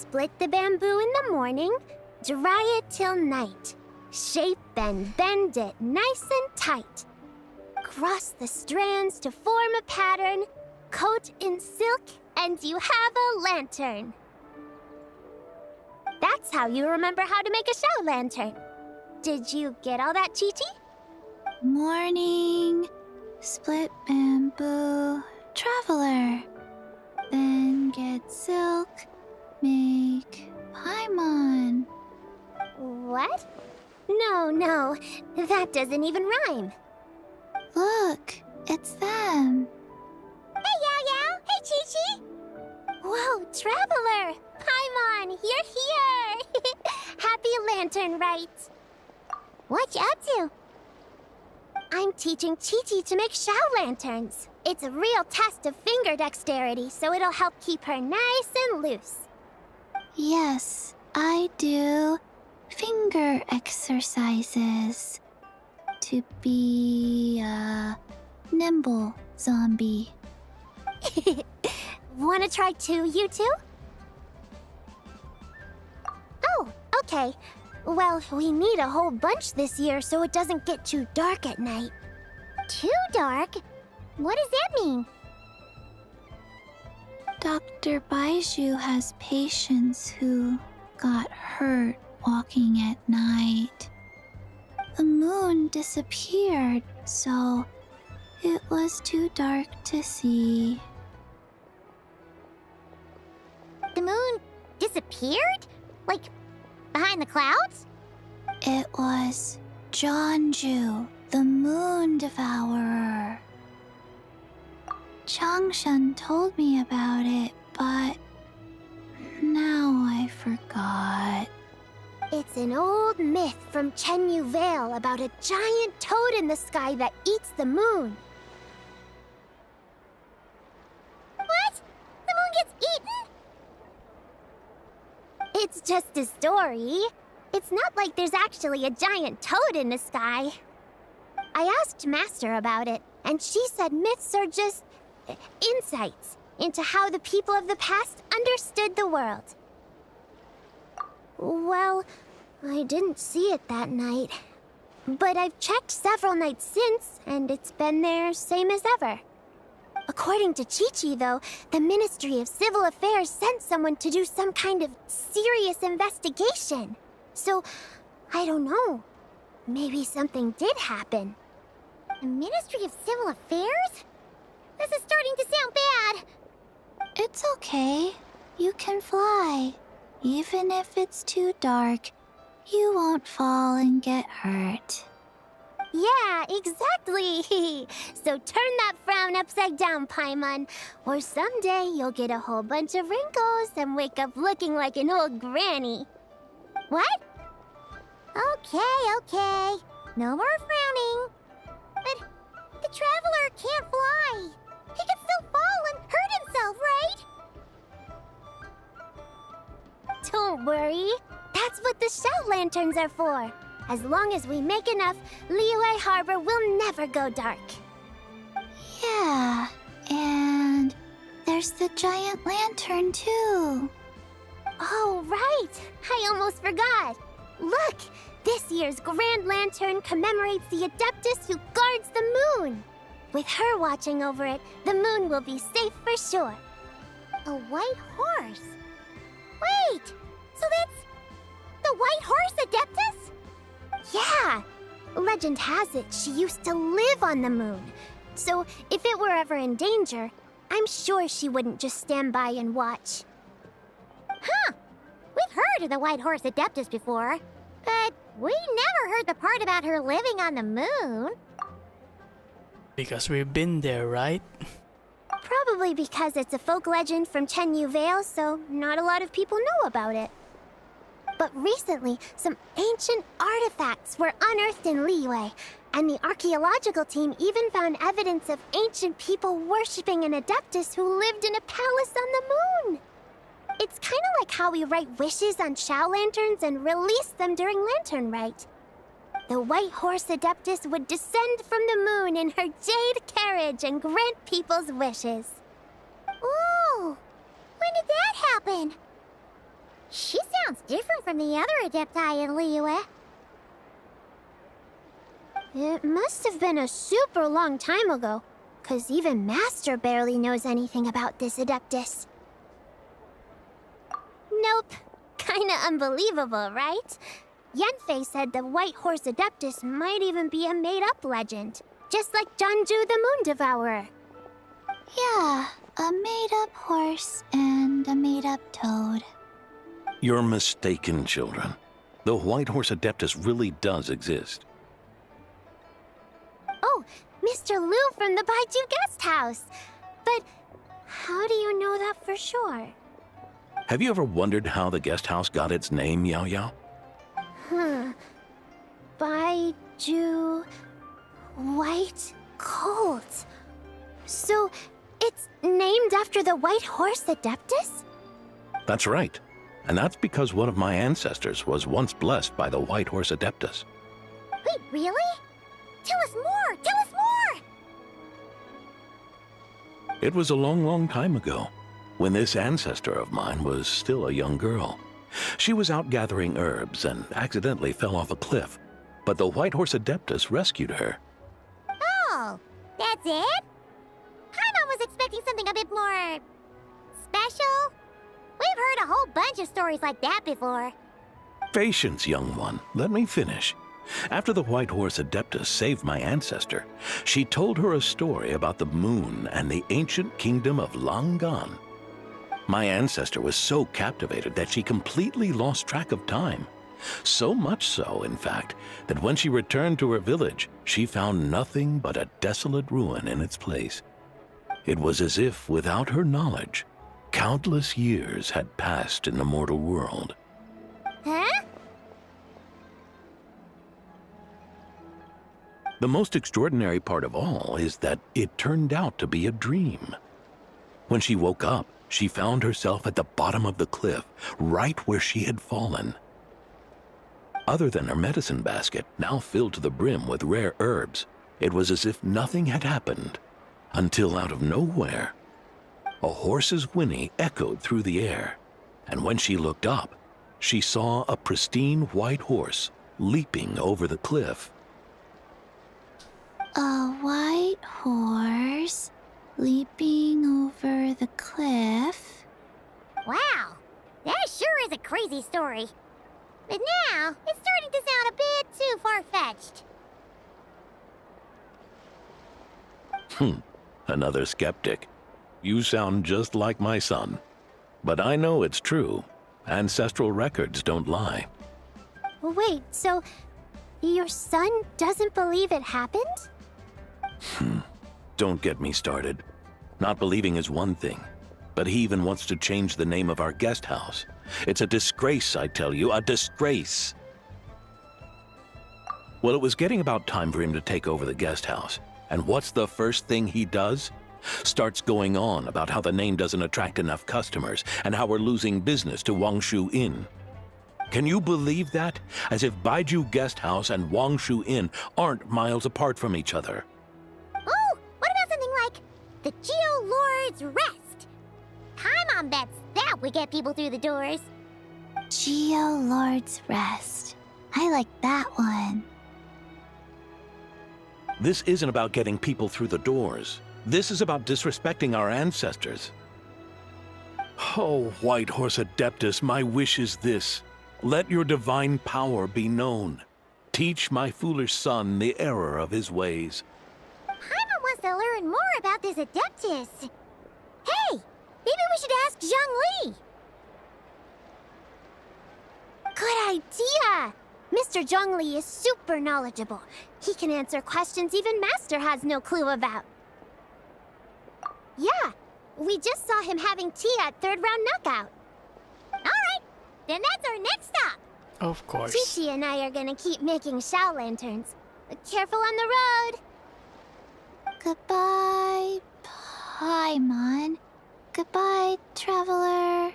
Split the bamboo in the morning, dry it till night. Shape and bend it nice and tight. Cross the strands to form a pattern, coat in silk, and you have a lantern. That's how you remember how to make a show lantern. Did you get all that, Chi-Chi? Morning, split bamboo, traveler. Then get silk, make paimon. What? No, that doesn't even rhyme. Look, it's them. Hey, Yao Yao! Hey, Chi-Chi! Whoa, Traveler! Paimon, you're here! Happy Lantern Rite! What you up to? I'm teaching Chi-Chi to make Shao lanterns. It's a real test of finger dexterity, so it'll help keep her nice and loose. Yes, I do finger exercises to be a nimble zombie. Wanna try too, you two? Oh, okay. Well, we need a whole bunch this year so it doesn't get too dark at night. Too dark? What does that mean? Dr. Baiju has patients who got hurt walking at night. The moon disappeared, so it was too dark to see. The moon disappeared? Like, behind the clouds? It was Jeonju, the moon devourer. Changshan told me about it, but now I forgot. It's an old myth from Chenyu Vale about a giant toad in the sky that eats the moon. What? The moon gets eaten? It's just a story. It's not like there's actually a giant toad in the sky. I asked Master about it, and she said myths are just insights into how the people of the past understood the world. Well, I didn't see it that night. But I've checked several nights since, and it's been there same as ever. According to Chi-Chi, though, the Ministry of Civil Affairs sent someone to do some kind of serious investigation. So, I don't know. Maybe something did happen. The Ministry of Civil Affairs? This is starting to sound bad. It's okay. You can fly. Even if it's too dark, you won't fall and get hurt. Yeah, exactly. So turn that frown upside down, Paimon. Or someday you'll get a whole bunch of wrinkles and wake up looking like an old granny. What? Okay. No more frowning. But the Traveler can't fly. He could still fall and hurt himself, right? Don't worry. That's what the Shao lanterns are for. As long as we make enough, Liyue Harbor will never go dark. Yeah, and there's the giant lantern too. Oh, right! I almost forgot. Look! This year's Grand Lantern commemorates the Adeptus who guards the moon. With her watching over it, the moon will be safe for sure. A white horse? Wait! So that's the White Horse Adeptus? Yeah! Legend has it she used to live on the moon. So if it were ever in danger, I'm sure she wouldn't just stand by and watch. Huh! We've heard of the White Horse Adeptus before, but we never heard the part about her living on the moon. Because we've been there, right? Probably because it's a folk legend from Chenyu Vale, so not a lot of people know about it. But recently, some ancient artifacts were unearthed in Liyue, and the archaeological team even found evidence of ancient people worshipping an Adeptus who lived in a palace on the moon. It's kind of like how we write wishes on Shao lanterns and release them during Lantern Rite. The White Horse Adeptus would descend from the moon in her jade carriage and grant people's wishes. Ooh! When did that happen? different from the other Adepti in Liyue. It must have been a super long time ago, 'cause even Master barely knows anything about this Adeptus. Nope. Kinda unbelievable, right? Yenfei said the White Horse Adeptus might even be a made-up legend, just like Janju the Moon Devourer. Yeah, a made-up horse and a made-up toad. You're mistaken, children. The White Horse Adeptus really does exist. Oh, Mr. Liu from the Baiju Guest House. But how do you know that for sure? Have you ever wondered how the guest house got its name, Yao Yao? Baiju... White Colt. So, it's named after the White Horse Adeptus? That's right. And that's because one of my ancestors was once blessed by the White Horse Adeptus. Wait, really? Tell us more! Tell us more! It was a long, long time ago, when this ancestor of mine was still a young girl. She was out gathering herbs and accidentally fell off a cliff, but the White Horse Adeptus rescued her. Oh, that's it? Paimon was expecting something a bit more... special? We've heard a whole bunch of stories like that before. Patience, young one. Let me finish. After the White Horse Adeptus saved my ancestor, she told her a story about the moon and the ancient kingdom of Langan. My ancestor was so captivated that she completely lost track of time. So much so, in fact, that when she returned to her village, she found nothing but a desolate ruin in its place. It was as if, without her knowledge, countless years had passed in the mortal world. Huh? The most extraordinary part of all is that it turned out to be a dream. When she woke up, she found herself at the bottom of the cliff, right where she had fallen. Other than her medicine basket, now filled to the brim with rare herbs, it was as if nothing had happened, until out of nowhere, a horse's whinny echoed through the air, and when she looked up, she saw a pristine white horse leaping over the cliff. A white horse leaping over the cliff? Wow, that sure is a crazy story. But now, it's starting to sound a bit too far-fetched. Another skeptic. You sound just like my son. But I know it's true. Ancestral records don't lie. Wait, so your son doesn't believe it happened? Don't get me started. Not believing is one thing, but he even wants to change the name of our guest house. It's a disgrace, I tell you, a disgrace. Well, it was getting about time for him to take over the guest house. And what's the first thing he does? Starts going on about how the name doesn't attract enough customers and how we're losing business to Wangshu Inn. Can you believe that? As if Baiju Guest House and Wangshu Inn aren't miles apart from each other. Oh, what about something like the Geo Lord's Rest? Paimon bets that would get people through the doors. Geo Lord's Rest. I like that one. This isn't about getting people through the doors. This is about disrespecting our ancestors. Oh, White Horse Adeptus, my wish is this. Let your divine power be known. Teach my foolish son the error of his ways. Paimon wants to learn more about this Adeptus. Hey, maybe we should ask Zhang Li. Good idea! Mr. Zhang Li is super knowledgeable. He can answer questions even Master has no clue about. Yeah, we just saw him having tea at third round knockout. All right, then that's our next stop. Of course. Chi-Chi and I are gonna keep making Shao lanterns. Careful on the road. Goodbye, Paimon. Goodbye, traveler.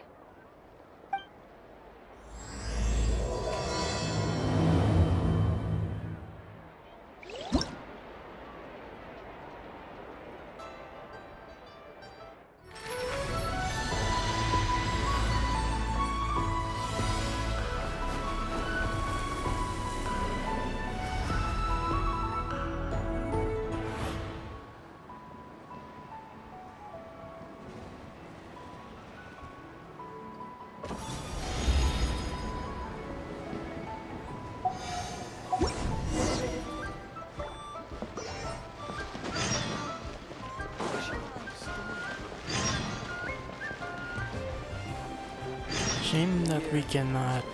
Shame that we cannot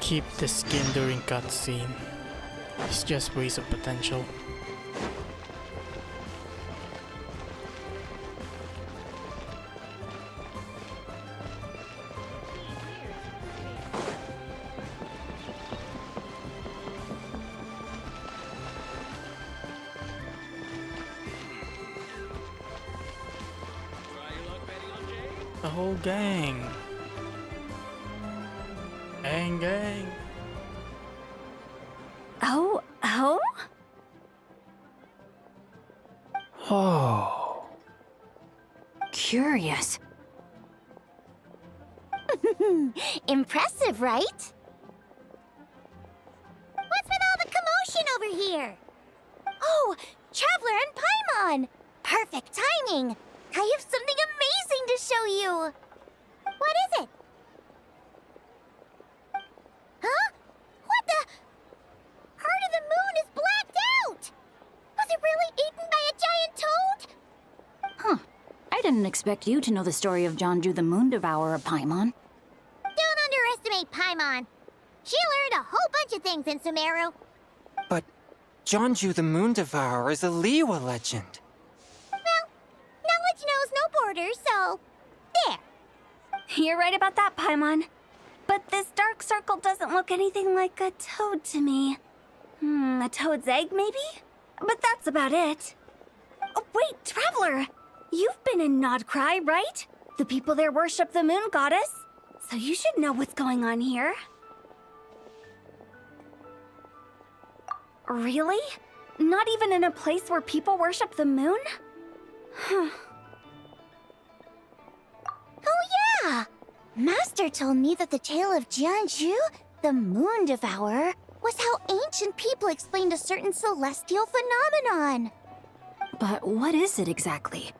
keep the skin during cutscene. It's just waste of potential. The whole gang. Gang. Oh? Oh. Curious. Impressive, right? What's with all the commotion over here? Oh, Traveler and Paimon! Perfect timing! I have something amazing to show you! What is it? Huh? What the? Heart of the Moon is blacked out! Was it really eaten by a giant toad? Huh. I didn't expect you to know the story of Jonju the Moon Devourer, Paimon. Don't underestimate Paimon. She learned a whole bunch of things in Sumeru. But Jonju the Moon Devourer is a Liyue legend. Well, knowledge knows no borders, so... there. You're right about that, Paimon. But this dark circle doesn't look anything like a toad to me. A toad's egg, maybe? But that's about it. Oh, wait, Traveler! You've been in Nodcry, right? The people there worship the moon goddess. So you should know what's going on here. Really? Not even in a place where people worship the moon? Oh yeah! Master told me that the tale of Jianzhu, the Moon Devourer, was how ancient people explained a certain celestial phenomenon. But what is it exactly?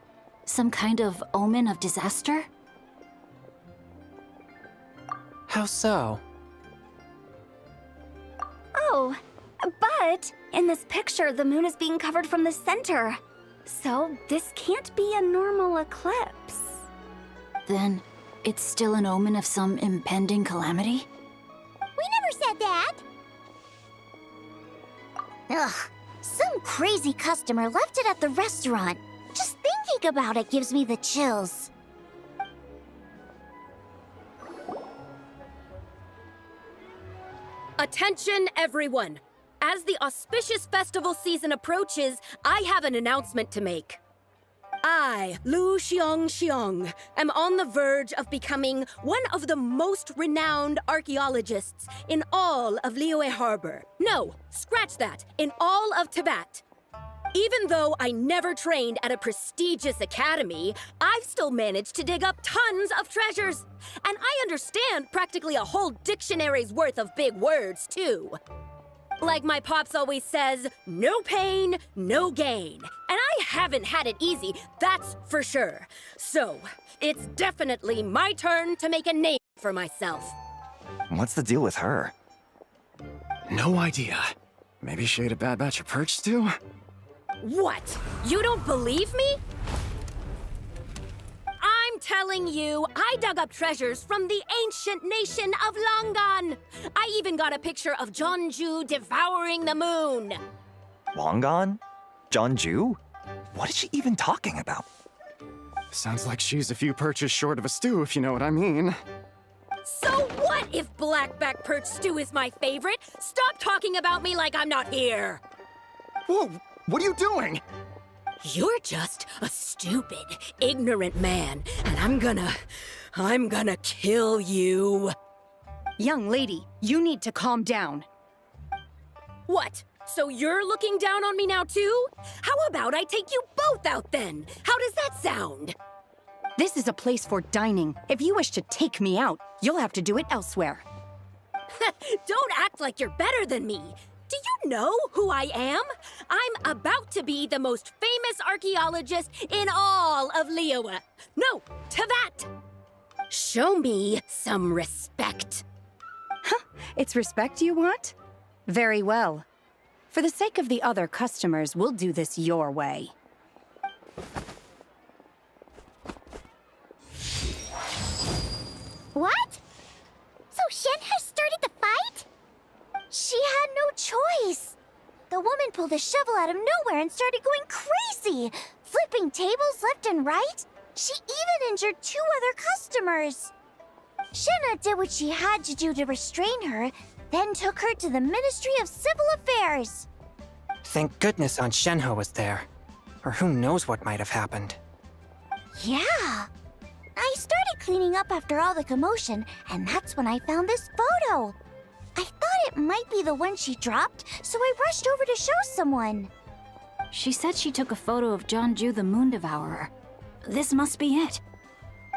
Some kind of omen of disaster? How so? Oh, but in this picture, the moon is being covered from the center. So this can't be a normal eclipse. Then it's still an omen of some impending calamity? We never said that! Ugh, some crazy customer left it at the restaurant. Just thinking about it gives me the chills. Attention, everyone! As the auspicious festival season approaches, I have an announcement to make. I, Lu Xiong, am on the verge of becoming one of the most renowned archaeologists in all of Liyue Harbor. No, scratch that, in all of Tibet. Even though I never trained at a prestigious academy, I've still managed to dig up tons of treasures. And I understand practically a whole dictionary's worth of big words, too. Like my pops always says, no pain, no gain. And I haven't had it easy, that's for sure. So, it's definitely my turn to make a name for myself. What's the deal with her? No idea. Maybe she ate a bad batch of perch stew? What? You don't believe me? I'm telling you, I dug up treasures from the ancient nation of Longan. I even got a picture of Jonju devouring the moon. Longan? Jonju? What is she even talking about? Sounds like she's a few perches short of a stew, if you know what I mean. So what if blackback perch stew is my favorite? Stop talking about me like I'm not here. Whoa, what are you doing? You're just a stupid, ignorant man, and I'm gonna kill you. Young lady, you need to calm down. What? So you're looking down on me now too? How about I take you both out then? How does that sound? This is a place for dining. If you wish to take me out, you'll have to do it elsewhere. Don't act like you're better than me. Do you know who I am? I'm about to be the most famous archaeologist in all of Liyue. No, Tibet! Show me some respect. It's respect you want? Very well. For the sake of the other customers, we'll do this your way. What? pulled a shovel out of nowhere and started going crazy, flipping tables left and right. She even injured 2 other customers. Shenna did what she had to do to restrain her, then took her to the Ministry of Civil Affairs. Thank goodness Aunt Shenhe was there. Or who knows what might have happened. Yeah. I started cleaning up after all the commotion, and that's when I found this photo. I thought it might be the one she dropped, so I rushed over to show someone. She said she took a photo of Jeonju the Moon Devourer. This must be it.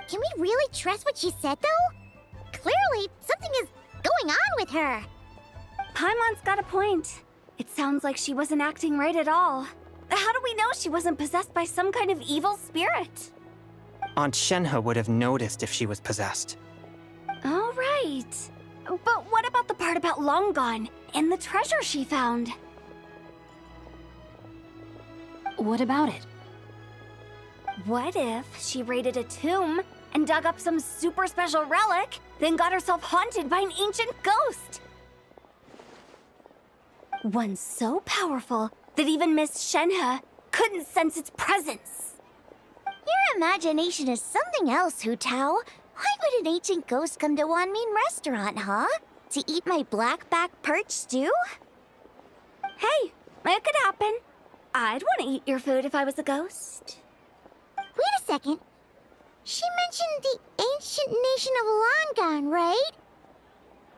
Can we really trust what she said, though? Clearly, something is going on with her. Paimon's got a point. It sounds like she wasn't acting right at all. How do we know she wasn't possessed by some kind of evil spirit? Aunt Shenhe would have noticed if she was possessed. All right. But what about the part about Long Gone and the treasure she found? What about it? What if she raided a tomb and dug up some super special relic, then got herself haunted by an ancient ghost? One so powerful that even Miss Shenhe couldn't sense its presence. Your imagination is something else, Hu Tao. Why would an ancient ghost come to Wanmin restaurant, huh? To eat my blackback perch stew? Hey, it could happen. I'd want to eat your food if I was a ghost. Wait a second. She mentioned the ancient nation of Longon, right?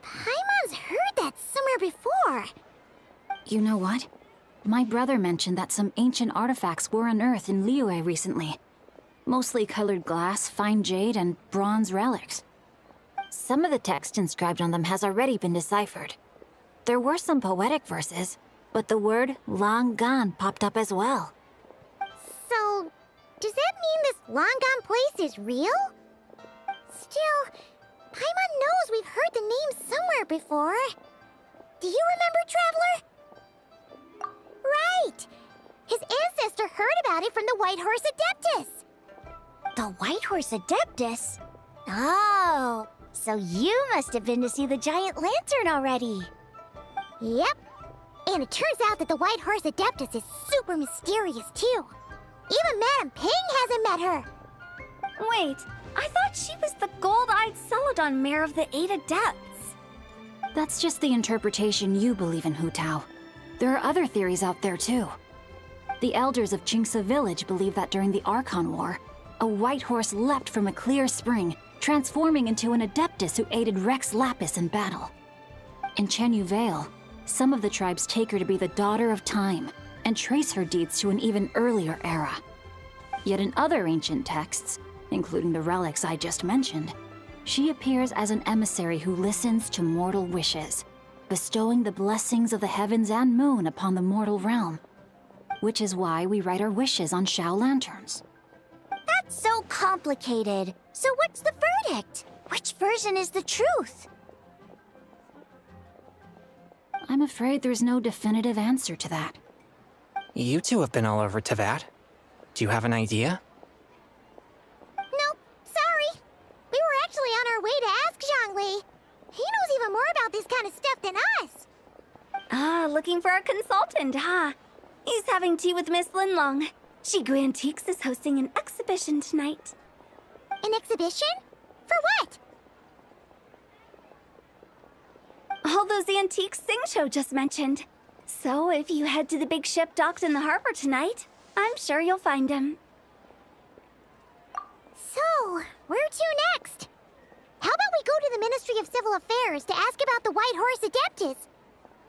Paimon's heard that somewhere before. You know what? My brother mentioned that some ancient artifacts were unearthed in Liyue recently. Mostly colored glass, fine jade, and bronze relics. Some of the text inscribed on them has already been deciphered. There were some poetic verses, but the word long gone popped up as well. So, does that mean this Longon place is real? Still, Paimon knows we've heard the name somewhere before. Do you remember, Traveler? Right! His ancestor heard about it from the White Horse Adeptus. The White Horse Adeptus? Oh, so you must have been to see the giant lantern already. Yep. And it turns out that the White Horse Adeptus is super mysterious, too. Even Madame Ping hasn't met her. Wait, I thought she was the gold-eyed Celadon mare of the 8 Adepts. That's just the interpretation you believe in, Hu Tao. There are other theories out there, too. The elders of Qingce Village believe that during the Archon War, a white horse leapt from a clear spring, transforming into an Adeptus who aided Rex Lapis in battle. In Chenyu Vale, some of the tribes take her to be the daughter of time, and trace her deeds to an even earlier era. Yet in other ancient texts, including the relics I just mentioned, she appears as an emissary who listens to mortal wishes, bestowing the blessings of the heavens and moon upon the mortal realm. Which is why we write our wishes on Shao lanterns. That's so complicated. So what's the verdict? Which version is the truth? I'm afraid there's no definitive answer to that. You two have been all over Tevat. Do you have an idea? Nope, sorry. We were actually on our way to ask Zhongli. He knows even more about this kind of stuff than us. Ah, looking for a consultant, huh? He's having tea with Miss Linlong. Shigu Antiques is hosting an exhibition tonight. An exhibition? For what? All those antiques Sing Show just mentioned. So if you head to the big ship docked in the harbor tonight, I'm sure you'll find him. So, where to next? How about we go to the Ministry of Civil Affairs to ask about the White Horse Adeptus?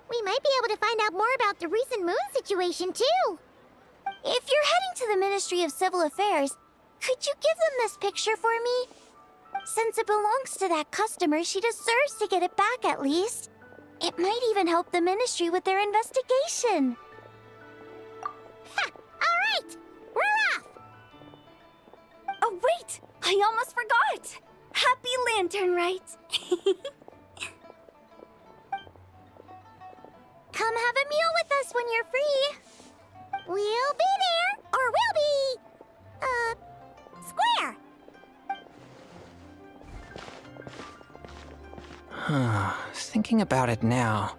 We might be able to find out more about the recent moon situation, too. If you're heading to the Ministry of Civil Affairs, could you give them this picture for me? Since it belongs to that customer, she deserves to get it back at least. It might even help the Ministry with their investigation. Ha! All right! We're off! Oh, wait! I almost forgot! Happy Lantern Rite! Come have a meal with us when you're free. We'll be there, or we'll be, square. Thinking about it now.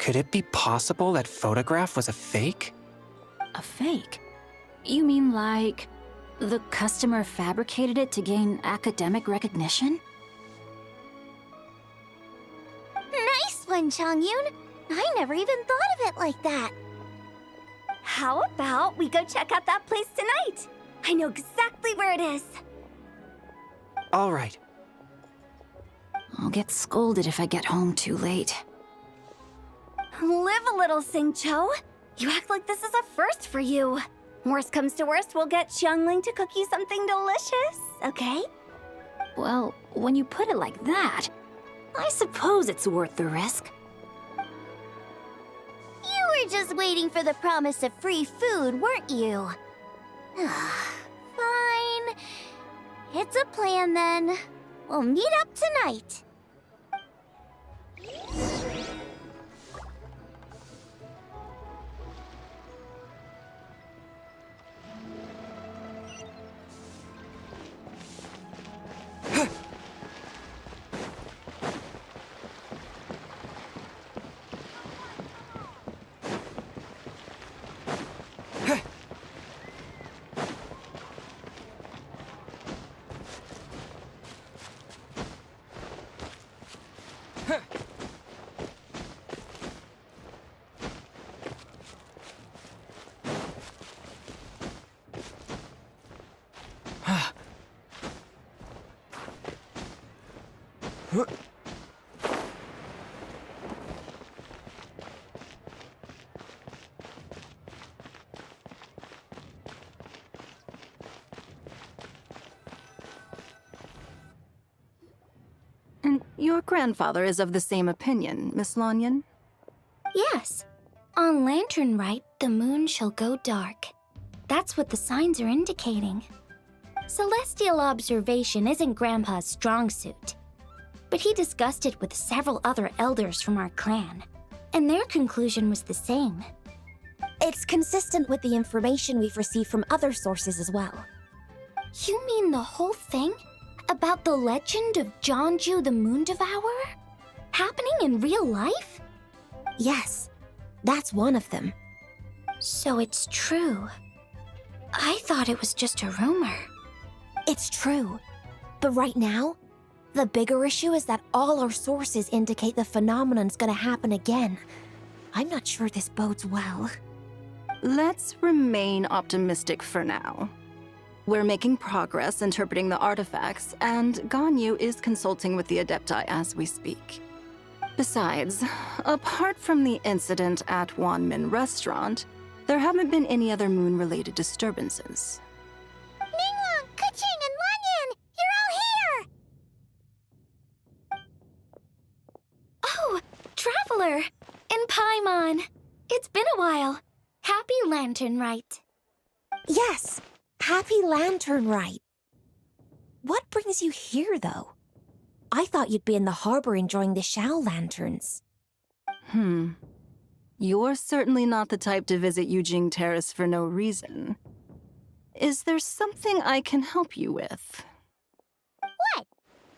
Could it be possible that photograph was a fake? A fake? You mean like the customer fabricated it to gain academic recognition? Nice one, Chongyun. I never even thought of it like that. How about we go check out that place tonight? I know exactly where it is. All right. I'll get scolded if I get home too late. Live a little, Singcho. You act like this is a first for you. Worst comes to worst, we'll get Xiangling to cook you something delicious, okay? Well, when you put it like that, I suppose it's worth the risk. You were just waiting for the promise of free food, weren't you? Fine. It's a plan then. We'll meet up tonight. And your grandfather is of the same opinion, Miss Lanyan? Yes. On Lantern Rite, the moon shall go dark. That's what the signs are indicating. Celestial observation isn't Grandpa's strong suit. But he discussed it with several other elders from our clan, and their conclusion was the same. It's consistent with the information we've received from other sources as well. You mean the whole thing? About the legend of Jeonju the Moon Devourer? Happening in real life? Yes, that's one of them. So it's true. I thought it was just a rumor. It's true. But right now, the bigger issue is that all our sources indicate the phenomenon's gonna happen again. I'm not sure this bodes well. Let's remain optimistic for now. We're making progress interpreting the artifacts, and Ganyu is consulting with the Adepti as we speak. Besides, apart from the incident at Wanmin Restaurant, there haven't been any other moon-related disturbances. Ningguang, Keqing, and Lanyan! You're all here! Oh, Traveler! And Paimon! It's been a while. Happy Lantern Rite. Yes, happy Lantern Rite. What brings you here, though? I thought you'd be in the harbor enjoying the Shao lanterns. You're certainly not the type to visit Yujing Terrace for no reason. Is there something I can help you with? What?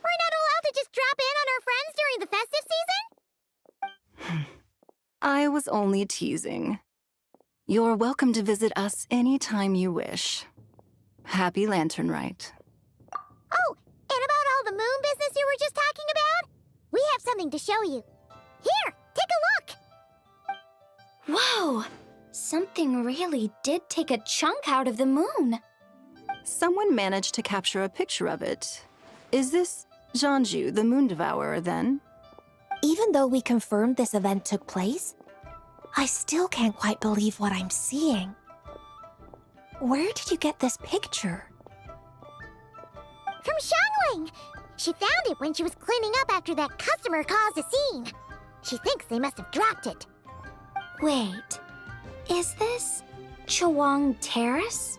We're not allowed to just drop in on our friends during the festive season? I was only teasing. You're welcome to visit us anytime you wish. Happy Lantern Rite. Oh, and about all the moon business you were just talking about? We have something to show you. Here, take a look! Whoa! Something really did take a chunk out of the moon. Someone managed to capture a picture of it. Is this Jeonju, the Moon Devourer, then? Even though we confirmed this event took place, I still can't quite believe what I'm seeing. Where did you get this picture? From Xiangling! She found it when she was cleaning up after that customer caused a scene. She thinks they must have dropped it. Wait, is this Chawang Terrace?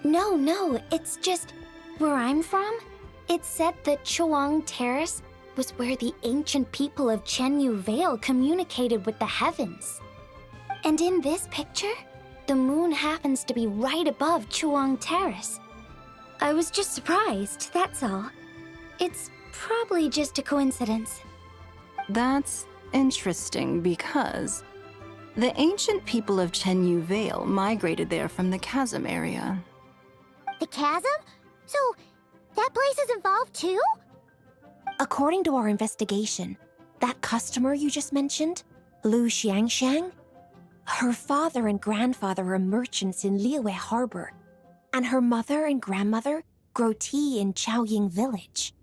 No, it's just where I'm from. It said that Chawang Terrace was where the ancient people of Chenyu Vale communicated with the heavens. And in this picture, the moon happens to be right above Chawang Terrace. I was just surprised, that's all. It's probably just a coincidence. That's interesting because the ancient people of Chenyu Vale migrated there from the chasm area. The chasm? So, that place is involved too? According to our investigation, that customer you just mentioned, Lu Xiangxiang, her father and grandfather are merchants in Liyue Harbor, and her mother and grandmother grow tea in Chaoying Village.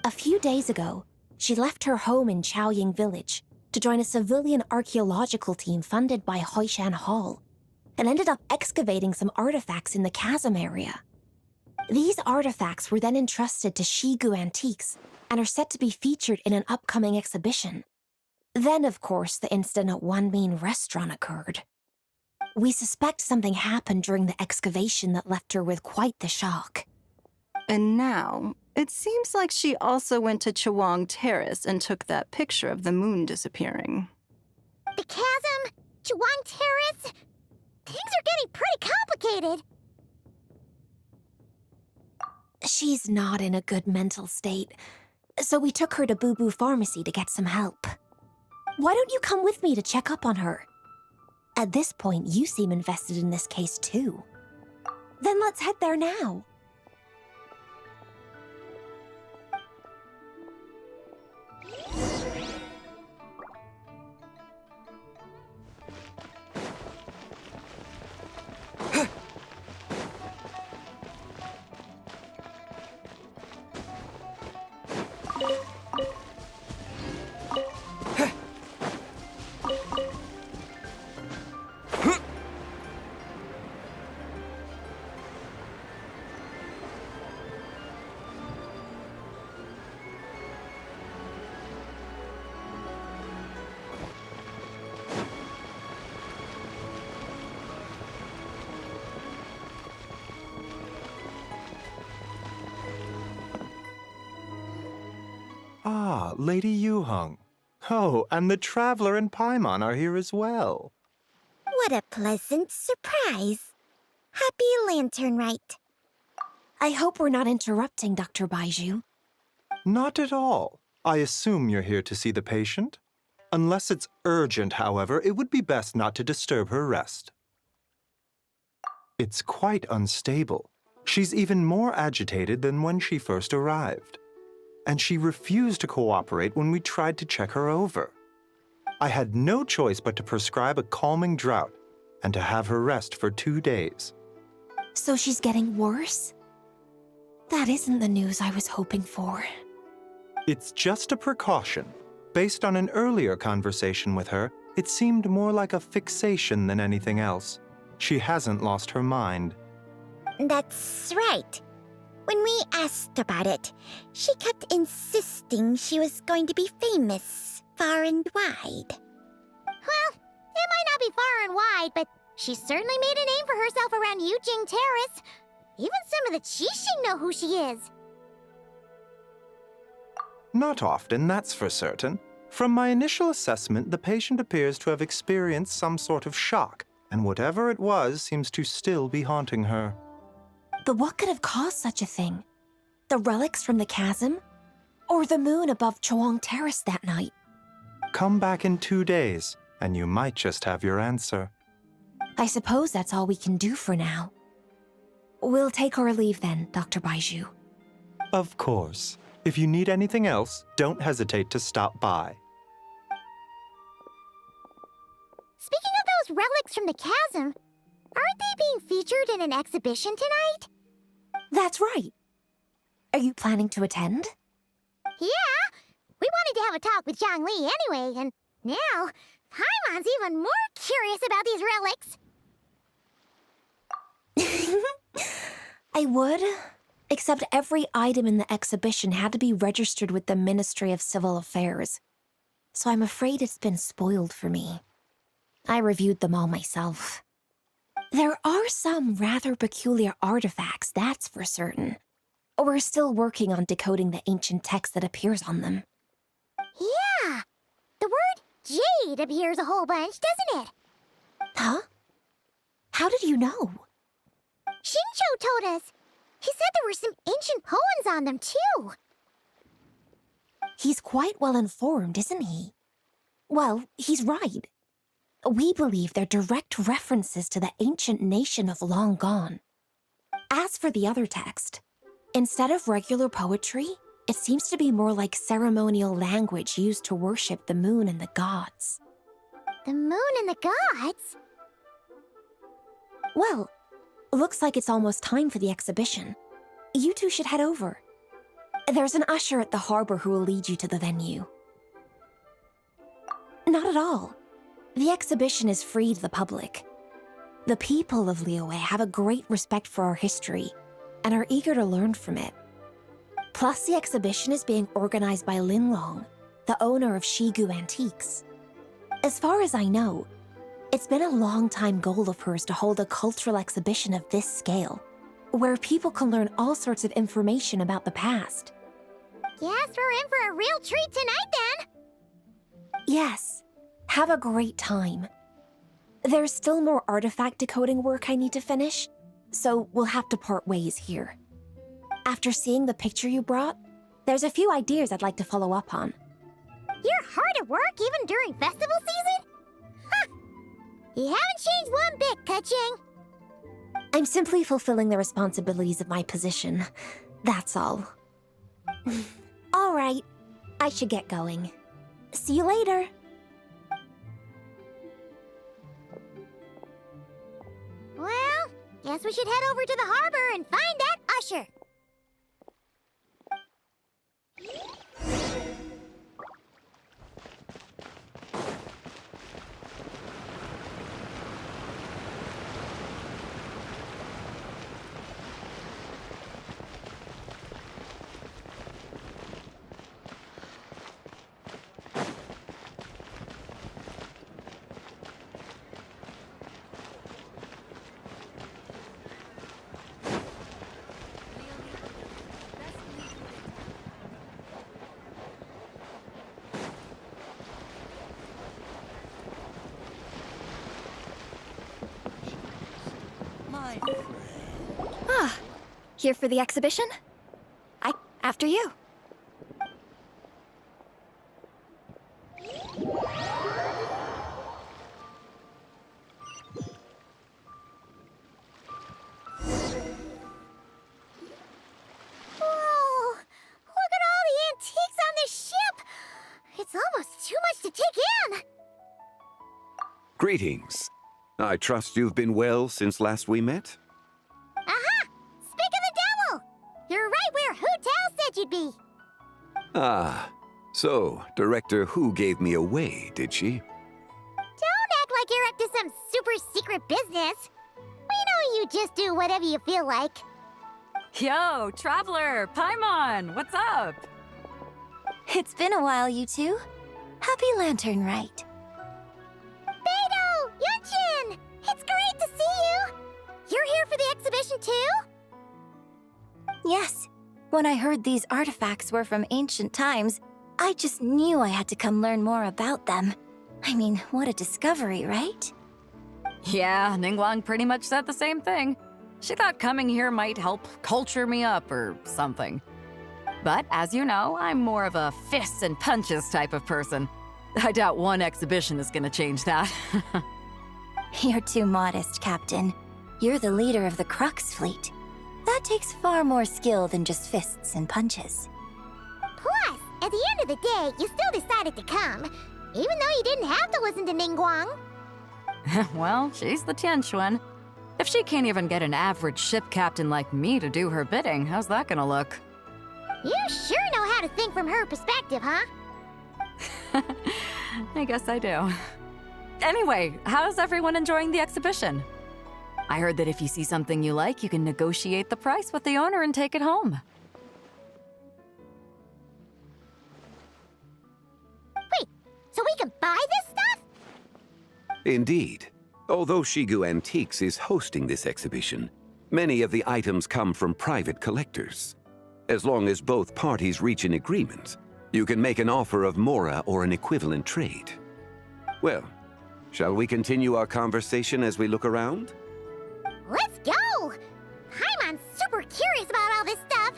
A few days ago, she left her home in Chaoying Village to join a civilian archaeological team funded by Hoishan Hall, and ended up excavating some artifacts in the chasm area. These artifacts were then entrusted to Shigu Antiques and are set to be featured in an upcoming exhibition. Then, of course, the incident at Wanmin Restaurant occurred. We suspect something happened during the excavation that left her with quite the shock. And now, it seems like she also went to Chawang Terrace and took that picture of the moon disappearing. The chasm? Chuang Terrace? Things are getting pretty complicated. She's not in a good mental state, so we took her to Boo Boo Pharmacy to get some help. Why don't you come with me to check up on her? At this point, you seem invested in this case too. Then let's head there now. Ah, Lady Yuheng. Oh, and the Traveler and Paimon are here as well. What a pleasant surprise. Happy Lantern Rite. I hope we're not interrupting, Dr. Baiju. Not at all. I assume you're here to see the patient? Unless it's urgent, however, it would be best not to disturb her rest. It's quite unstable. She's even more agitated than when she first arrived. And she refused to cooperate when we tried to check her over. I had no choice but to prescribe a calming draught and to have her rest for 2 days. So she's getting worse? That isn't the news I was hoping for. It's just a precaution. Based on an earlier conversation with her, it seemed more like a fixation than anything else. She hasn't lost her mind. That's right. When we asked about it, she kept insisting she was going to be famous far and wide. Well, it might not be far and wide, but she certainly made a name for herself around Yujing Terrace. Even some of the Qixing know who she is. Not often, that's for certain. From my initial assessment, the patient appears to have experienced some sort of shock, and whatever it was seems to still be haunting her. But what could have caused such a thing? The relics from the chasm? Or the moon above Chawang Terrace that night? Come back in 2 days, and you might just have your answer. I suppose that's all we can do for now. We'll take our leave then, Dr. Baiju. Of course. If you need anything else, don't hesitate to stop by. Speaking of those relics from the chasm, aren't they being featured in an exhibition tonight? That's right. Are you planning to attend? Yeah! We wanted to have a talk with Zhang Li anyway, and now Paimon's even more curious about these relics. I would, except every item in the exhibition had to be registered with the Ministry of Civil Affairs. So I'm afraid it's been spoiled for me. I reviewed them all myself. There are some rather peculiar artifacts, that's for certain. We're still working on decoding the ancient text that appears on them. Yeah! The word jade appears a whole bunch, doesn't it? Huh? How did you know? Shincho told us. He said there were some ancient poems on them, too. He's quite well informed, isn't he? Well, he's right. We believe they're direct references to the ancient nation of long gone. As for the other text, instead of regular poetry, it seems to be more like ceremonial language used to worship the moon and the gods. The moon and the gods? Well, looks like it's almost time for the exhibition. You two should head over. There's an usher at the harbor who will lead you to the venue. Not at all. The exhibition is free to the public. The people of Liyue have a great respect for our history and are eager to learn from it. Plus, the exhibition is being organized by Linlong, the owner of Shigu Antiques. As far as I know, it's been a long-time goal of hers to hold a cultural exhibition of this scale, where people can learn all sorts of information about the past. Guess we're in for a real treat tonight, then! Yes, have a great time. There's still more artifact decoding work I need to finish, so we'll have to part ways here. After seeing the picture you brought, there's a few ideas I'd like to follow up on. You're hard at work even during festival season? Ha! You haven't changed one bit, Kaching. I'm simply fulfilling the responsibilities of my position. That's all. All right, I should get going. See you later. Well, guess we should head over to the harbor and find that usher. Here for the exhibition? After you. Whoa! Look at all the antiques on this ship! It's almost too much to take in! Greetings. I trust you've been well since last we met? Aha! Speak of the devil! You're right where Hu Tao said you'd be! Ah, so Director Hu gave me away, did she? Don't act like you're up to some super secret business! We know you just do whatever you feel like. Yo, Traveler, Paimon, what's up? It's been a while, you two. Happy Lantern Rite. Beidou! Yunchin! It's great to see you! You're here for the exhibition too? Yes. When I heard these artifacts were from ancient times, I just knew I had to come learn more about them. I mean, what a discovery, right? Yeah, Ningguang pretty much said the same thing. She thought coming here might help culture me up or something. But as you know, I'm more of a fists and punches type of person. I doubt one exhibition is gonna change that. You're too modest, Captain. You're the leader of the Crux fleet. That takes far more skill than just fists and punches. Plus, at the end of the day, you still decided to come, even though you didn't have to listen to Ningguang. Well, she's the Tianquan. If she can't even get an average ship captain like me to do her bidding, how's that gonna look? You sure know how to think from her perspective, huh? I guess I do. Anyway, how's everyone enjoying the exhibition? I heard that if you see something you like, you can negotiate the price with the owner and take it home. Wait, so we can buy this stuff? Indeed. Although Shigu Antiques is hosting this exhibition, many of the items come from private collectors. As long as both parties reach an agreement, you can make an offer of mora or an equivalent trade. Well, shall we continue our conversation as we look around? Let's go! Paimon's super curious about all this stuff.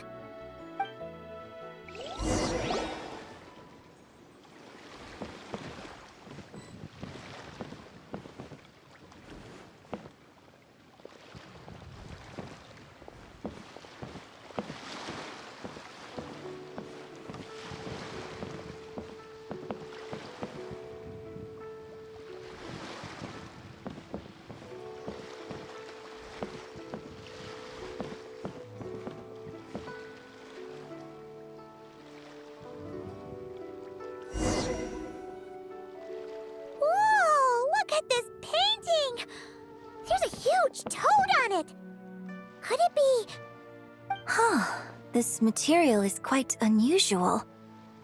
This material is quite unusual.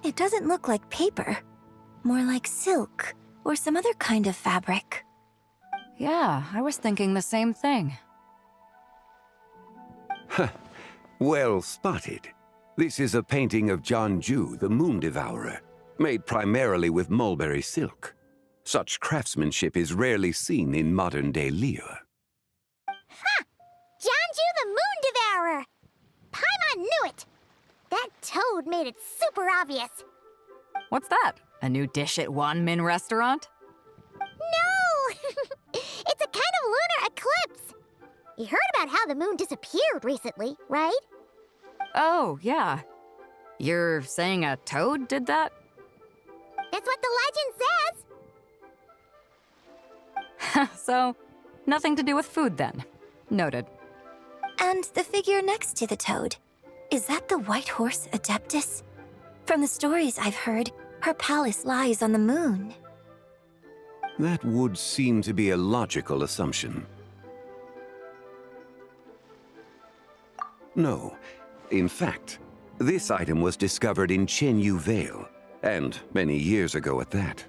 It doesn't look like paper, more like silk or some other kind of fabric. Yeah, I was thinking the same thing. Well spotted. This is a painting of Jeonju, the Moon Devourer, made primarily with mulberry silk. Such craftsmanship is rarely seen in modern-day Liyue. Ha! Jeonju the Moon Devourer! Paimon knew it! That toad made it super obvious. What's that? A new dish at Wanmin restaurant? No! It's a kind of lunar eclipse. You heard about how the moon disappeared recently, right? Oh, yeah. You're saying a toad did that? That's what the legend says. So, nothing to do with food then. Noted. And the figure next to the toad, is that the white horse Adeptus? From the stories I've heard, her palace lies on the moon. That would seem to be a logical assumption. No. In fact, this item was discovered in Chenyu Vale, and many years ago at that.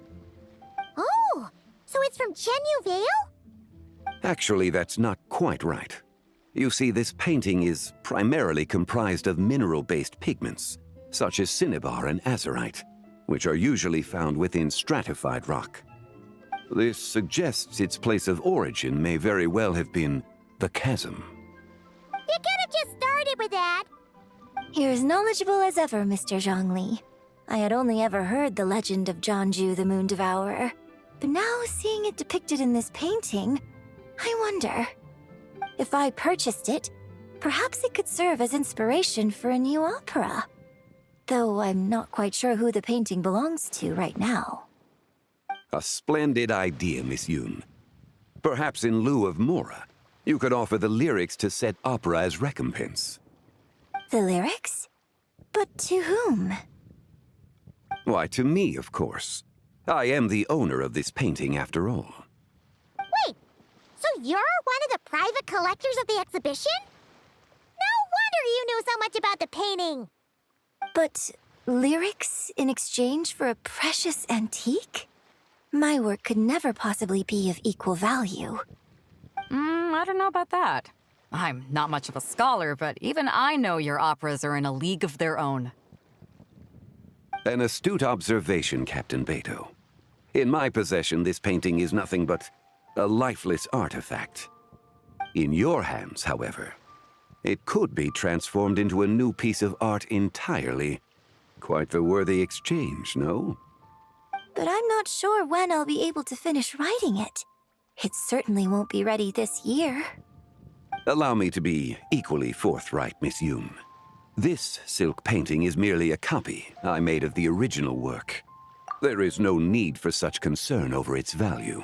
Oh, so it's from Chenyu Vale? Actually, that's not quite right. You see, this painting is primarily comprised of mineral-based pigments, such as cinnabar and azurite, which are usually found within stratified rock. This suggests its place of origin may very well have been the chasm. You could have just started with that. You're as knowledgeable as ever, Mr. Zhongli. I had only ever heard the legend of Jeonju the Moon Devourer, but now seeing it depicted in this painting, I wonder. If I purchased it, perhaps it could serve as inspiration for a new opera. Though I'm not quite sure who the painting belongs to right now. A splendid idea, Miss Yoon. Perhaps in lieu of Mora, you could offer the lyrics to said opera as recompense. The lyrics? But to whom? Why, to me, of course. I am the owner of this painting, after all. Wait, so you're one of the private collectors of the exhibition? No wonder you knew so much about the painting. But lyrics in exchange for a precious antique? My work could never possibly be of equal value. I don't know about that. I'm not much of a scholar, but even I know your operas are in a league of their own. An astute observation, Captain Beto. In my possession, this painting is nothing but a lifeless artifact. In your hands, however, it could be transformed into a new piece of art entirely. Quite the worthy exchange, no? But I'm not sure when I'll be able to finish writing it. It certainly won't be ready this year. Allow me to be equally forthright, Miss Yoon. This silk painting is merely a copy I made of the original work. There is no need for such concern over its value.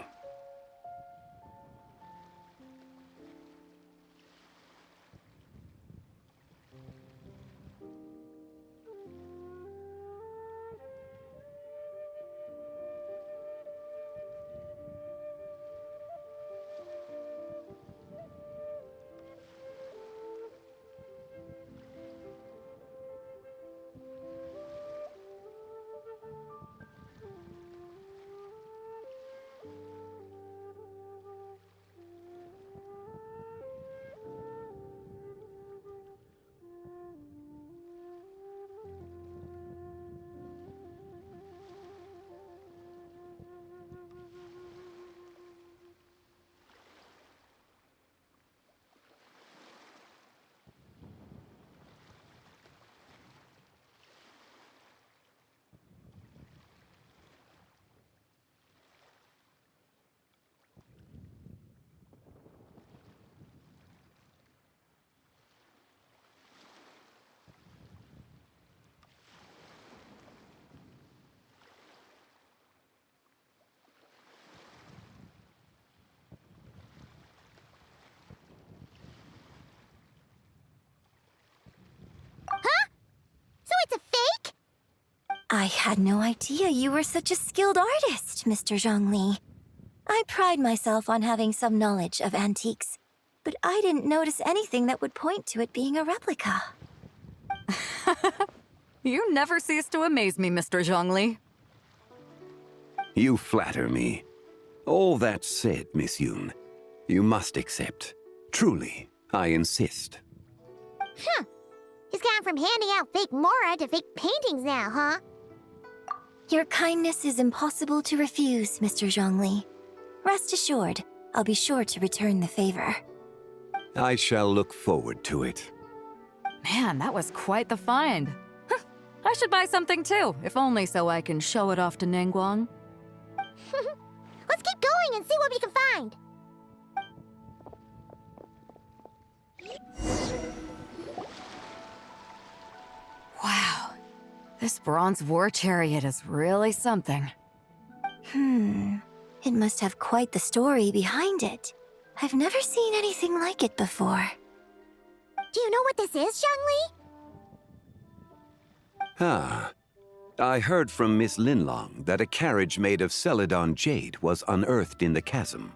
I had no idea you were such a skilled artist, Mr. Zhongli. I pride myself on having some knowledge of antiques, but I didn't notice anything that would point to it being a replica. You never cease to amaze me, Mr. Zhongli. You flatter me. All that said, Miss Yoon, you must accept. Truly, I insist. He's gone from handing out fake Mora to fake paintings now, huh? Your kindness is impossible to refuse, Mr. Zhongli. Rest assured, I'll be sure to return the favor. I shall look forward to it. Man, that was quite the find. I should buy something too, if only so I can show it off to Ningguang. Let's keep going and see what we can find. Wow, this bronze war chariot is really something. It must have quite the story behind it. I've never seen anything like it before. Do you know what this is, Zhongli? Ah. I heard from Miss Linlong that a carriage made of Celadon jade was unearthed in the chasm.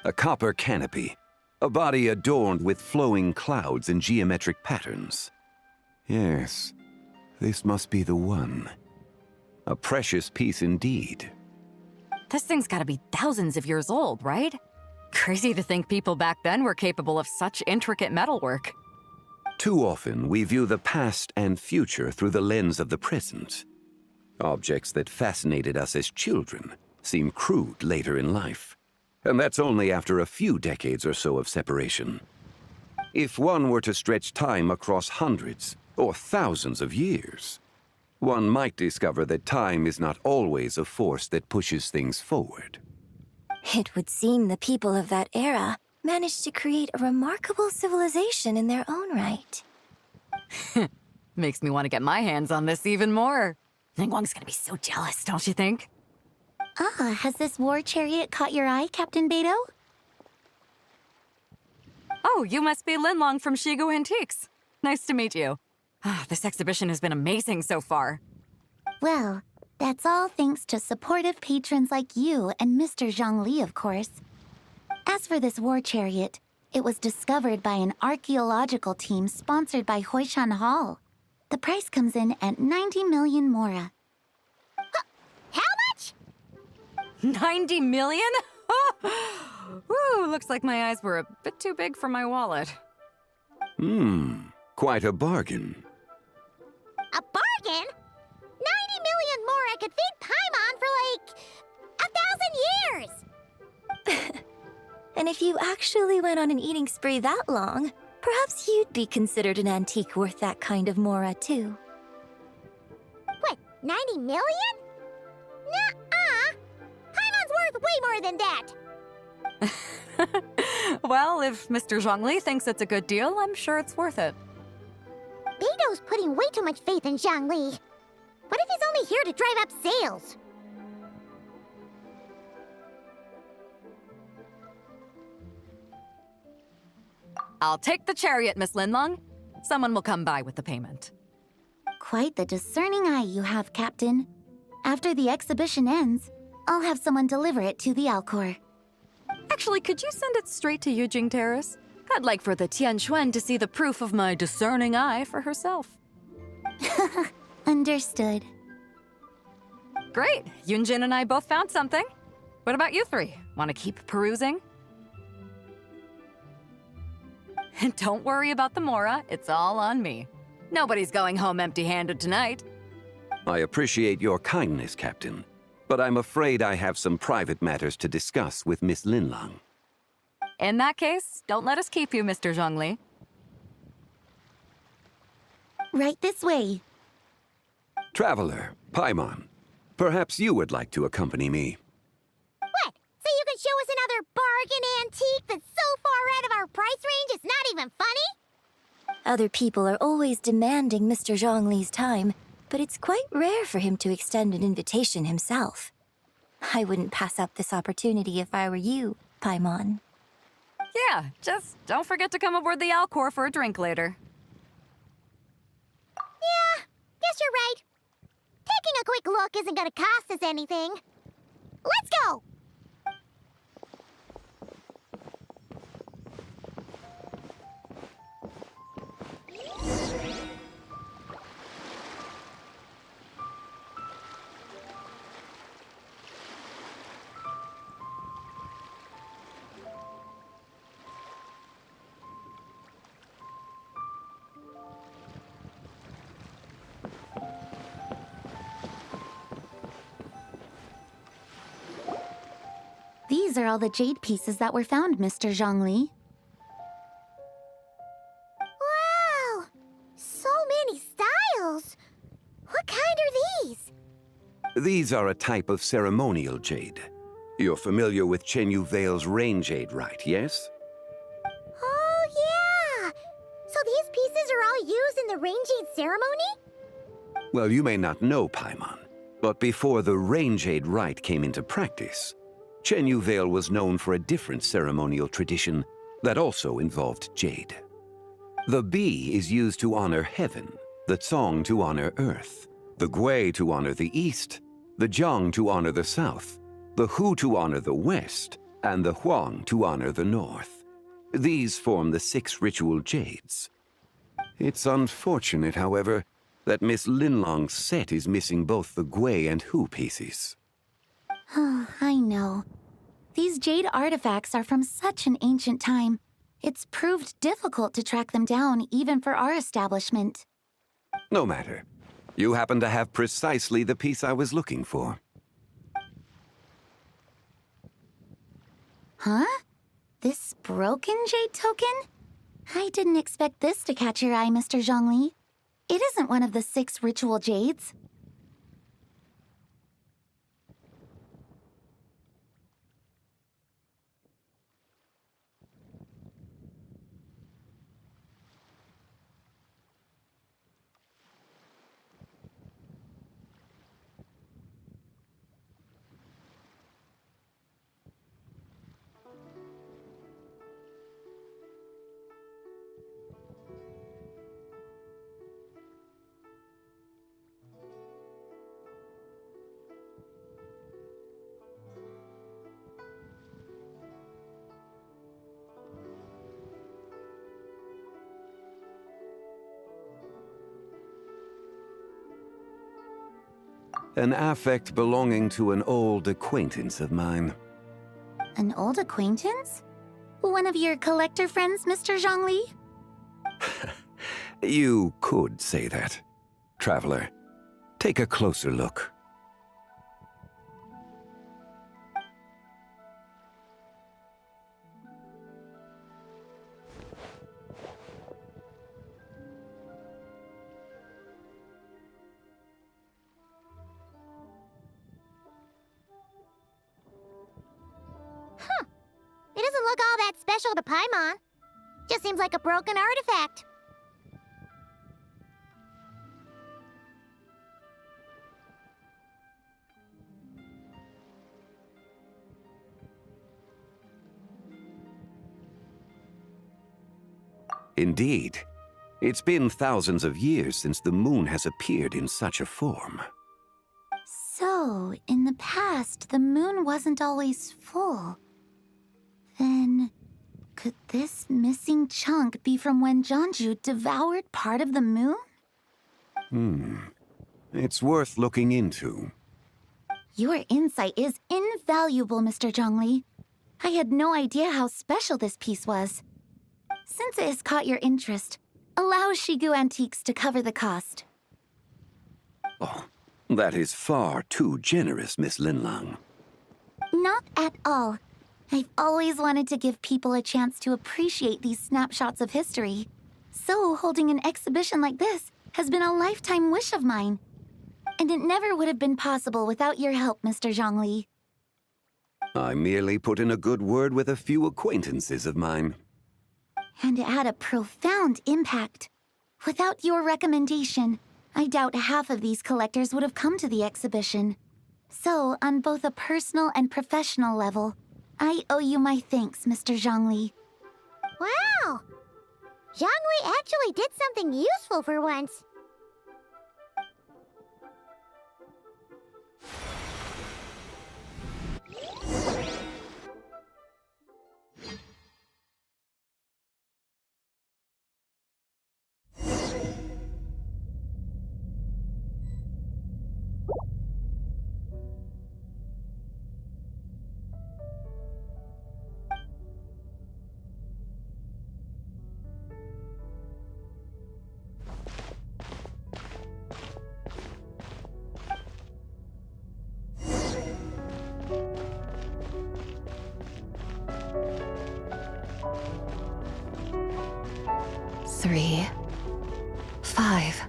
A copper canopy, a body adorned with flowing clouds and geometric patterns. Yes, this must be the one. A precious piece indeed. This thing's gotta be thousands of years old, right? Crazy to think people back then were capable of such intricate metalwork. Too often, we view the past and future through the lens of the present. Objects that fascinated us as children seem crude later in life. And that's only after a few decades or so of separation. If one were to stretch time across hundreds or thousands of years, one might discover that time is not always a force that pushes things forward. It would seem the people of that era managed to create a remarkable civilization in their own right. Makes me want to get my hands on this even more. Ningguang's gonna be so jealous, don't you think? Has this war chariot caught your eye, Captain Beidou? Oh, you must be Linlong from Shigu Antiques. Nice to meet you. This exhibition has been amazing so far. Well, that's all thanks to supportive patrons like you and Mr. Zhongli, of course. As for this war chariot, it was discovered by an archaeological team sponsored by Hoishan Hall. The price comes in at 90 million Mora. How much? 90 million? Woo, looks like my eyes were a bit too big for my wallet. Quite a bargain. A bargain? 90 million Mora could feed Paimon for like 1,000 years! And if you actually went on an eating spree that long, perhaps you'd be considered an antique worth that kind of Mora, too. What, 90 million? Nuh-uh! Paimon's worth way more than that! Well, if Mr. Zhongli thinks it's a good deal, I'm sure it's worth it. Beidou's putting way too much faith in Zhongli. What if he's only here to drive up sales? I'll take the chariot, Miss Linlong. Someone will come by with the payment. Quite the discerning eye you have, Captain. After the exhibition ends, I'll have someone deliver it to the Alcor. Actually, could you send it straight to Yujing Terrace? I'd like for the Tianquan to see the proof of my discerning eye for herself. Understood. Great! Yunjin and I both found something. What about you three? Want to keep perusing? And don't worry about the Mora, it's all on me. Nobody's going home empty-handed tonight. I appreciate your kindness, Captain, but I'm afraid I have some private matters to discuss with Miss Linlong. In that case, don't let us keep you, Mr. Zhongli. Right this way. Traveler, Paimon, perhaps you would like to accompany me. What? So you can show us another bargain antique that's so far out of our price range it's not even funny? Other people are always demanding Mr. Zhongli's time, but it's quite rare for him to extend an invitation himself. I wouldn't pass up this opportunity if I were you, Paimon. Yeah, just don't forget to come aboard the Alcor for a drink later. Yeah, guess you're right. Taking a quick look isn't gonna cost us anything. Let's go! These are all the jade pieces that were found, Mr. Zhongli. Wow! So many styles! What kind are these? These are a type of ceremonial jade. You're familiar with Chenyu Vale's rain jade, rite, yes? Oh, yeah! So these pieces are all used in the rain jade ceremony? Well, you may not know, Paimon, but before the rain jade rite came into practice, Chenyu Vale was known for a different ceremonial tradition that also involved jade. The bee is used to honor heaven, the Tsong to honor earth, the Gui to honor the east, the Jiang to honor the south, the Hu to honor the west, and the Huang to honor the north. These form the 6 ritual jades. It's unfortunate, however, that Miss Linlong's set is missing both the Gui and Hu pieces. Oh, I know. These jade artifacts are from such an ancient time. It's proved difficult to track them down, even for our establishment. No matter. You happen to have precisely the piece I was looking for. Huh? This broken jade token? I didn't expect this to catch your eye, Mr. Zhongli. It isn't one of the 6 ritual jades. An affect belonging to an old acquaintance of mine. An old acquaintance? One of your collector friends, Mr. Zhongli? You could say that. Traveler, take a closer look. It doesn't look all that special to Paimon. Just seems like a broken artifact. Indeed. It's been thousands of years since the moon has appeared in such a form. So, in the past, the moon wasn't always full. Then, could this missing chunk be from when Jeonju devoured part of the moon? It's worth looking into. Your insight is invaluable, Mr. Zhongli. I had no idea how special this piece was. Since it has caught your interest, allow Shigu Antiques to cover the cost. Oh, that is far too generous, Miss Linlang. Not at all. I've always wanted to give people a chance to appreciate these snapshots of history. So holding an exhibition like this has been a lifetime wish of mine. And it never would have been possible without your help, Mr. Zhongli. I merely put in a good word with a few acquaintances of mine. And it had a profound impact. Without your recommendation, I doubt half of these collectors would have come to the exhibition. So, on both a personal and professional level, I owe you my thanks, Mr. Zhongli. Wow! Zhongli actually did something useful for once. 3, 5,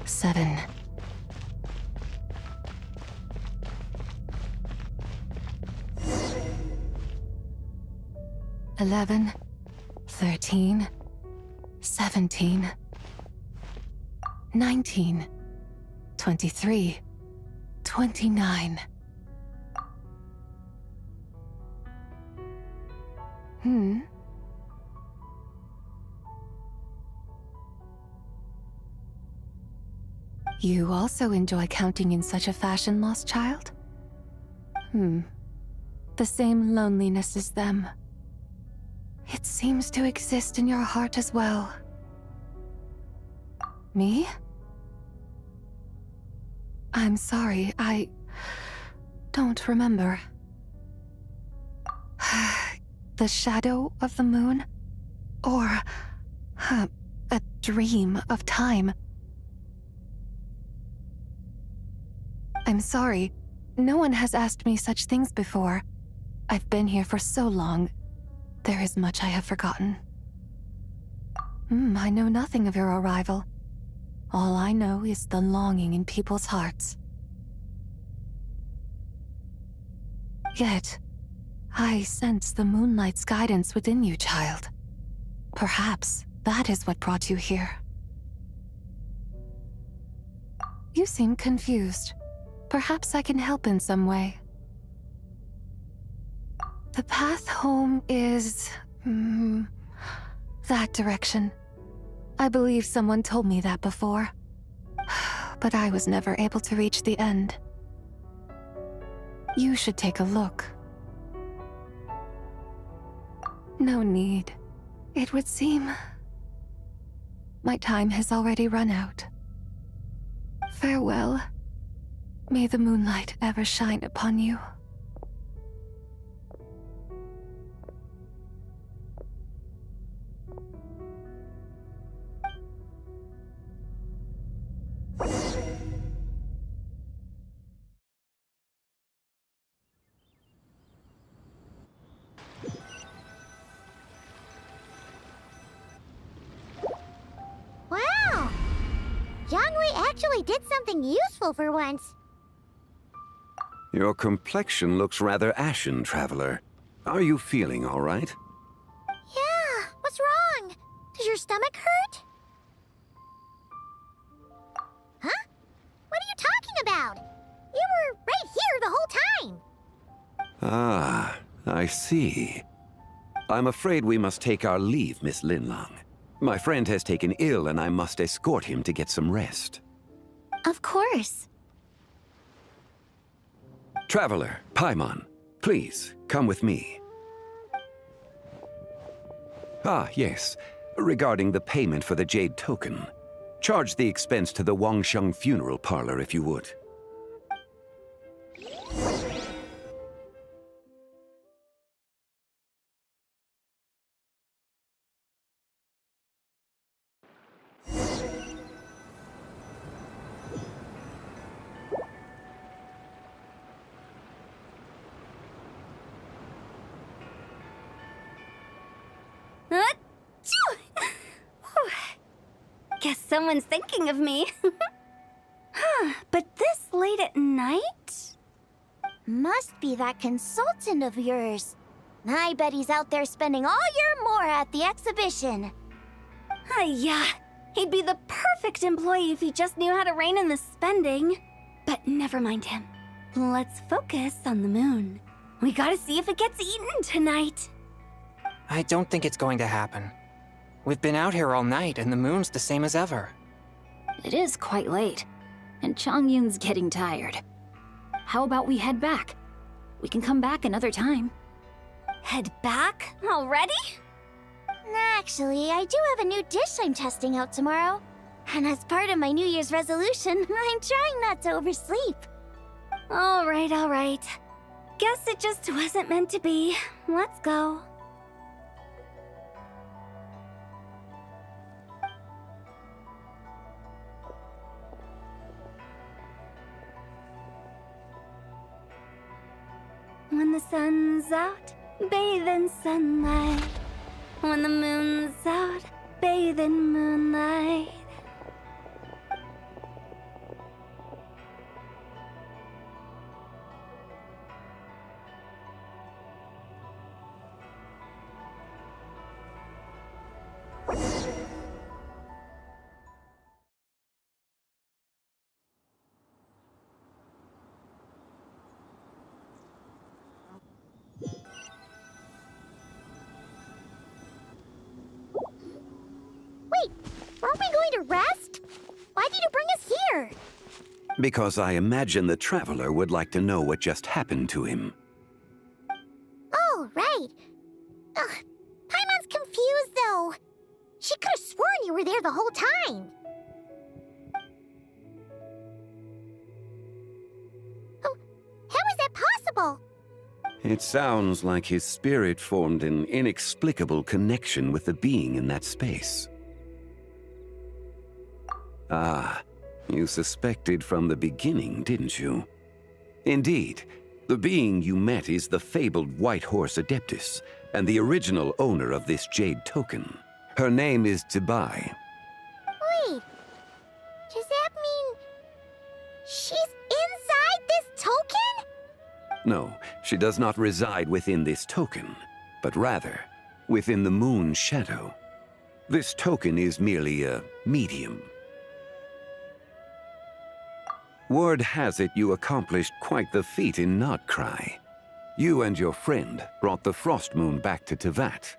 7. 11, 13, 17, 19, 23, 29. You also enjoy counting in such a fashion, lost child? The same loneliness as them. It seems to exist in your heart as well. Me? I'm sorry, I don't remember. The shadow of the moon? Or a dream of time? I'm sorry. No one has asked me such things before. I've been here for so long. There is much I have forgotten. I know nothing of your arrival. All I know is the longing in people's hearts. Yet, I sense the moonlight's guidance within you, child. Perhaps that is what brought you here. You seem confused. Perhaps I can help in some way. The path home is... that direction. I believe someone told me that before. But I was never able to reach the end. You should take a look. No need. It would seem... my time has already run out. Farewell. May the moonlight ever shine upon you. Wow! Jiangwei actually did something useful for once. Your complexion looks rather ashen, traveler. Are you feeling all right? Yeah, what's wrong? Does your stomach hurt? Huh? What are you talking about? You were right here the whole time. Ah, I see. I'm afraid we must take our leave, Miss Linlang. My friend has taken ill and I must escort him to get some rest. Of course. Traveler, Paimon, please, come with me. Ah, yes. Regarding the payment for the Jade Token. Charge the expense to the Wangsheng Funeral Parlor if you would. Guess someone's thinking of me. But this late at night? Must be that consultant of yours. I bet he's out there spending all year more at the exhibition. Yeah, he'd be the perfect employee if he just knew how to rein in the spending. But never mind him. Let's focus on the moon. We gotta see if it gets eaten tonight. I don't think it's going to happen. We've been out here all night, and the moon's the same as ever. It is quite late, and Chongyun's getting tired. How about we head back? We can come back another time. Head back? Already? Actually, I do have a new dish I'm testing out tomorrow. And as part of my New Year's resolution, I'm trying not to oversleep. All right. Guess it just wasn't meant to be. Let's go. When the sun's out, bathe in sunlight. When the moon's out, bathe in moonlight. Wait, aren't we going to rest? Why did you bring us here? Because I imagine the traveler would like to know what just happened to him. Oh, right. Ugh, Paimon's confused, though. She could have sworn you were there the whole time. Oh, how is that possible? It sounds like his spirit formed an inexplicable connection with the being in that space. Ah, you suspected from the beginning, didn't you? Indeed, the being you met is the fabled White Horse Adeptus, and the original owner of this jade token. Her name is Tsibai. Wait, does that mean she's inside this token? No, she does not reside within this token, but rather within the moon's shadow. This token is merely a medium. Word has it you accomplished quite the feat in Nodcry. You and your friend brought the Frost Moon back to Tevat.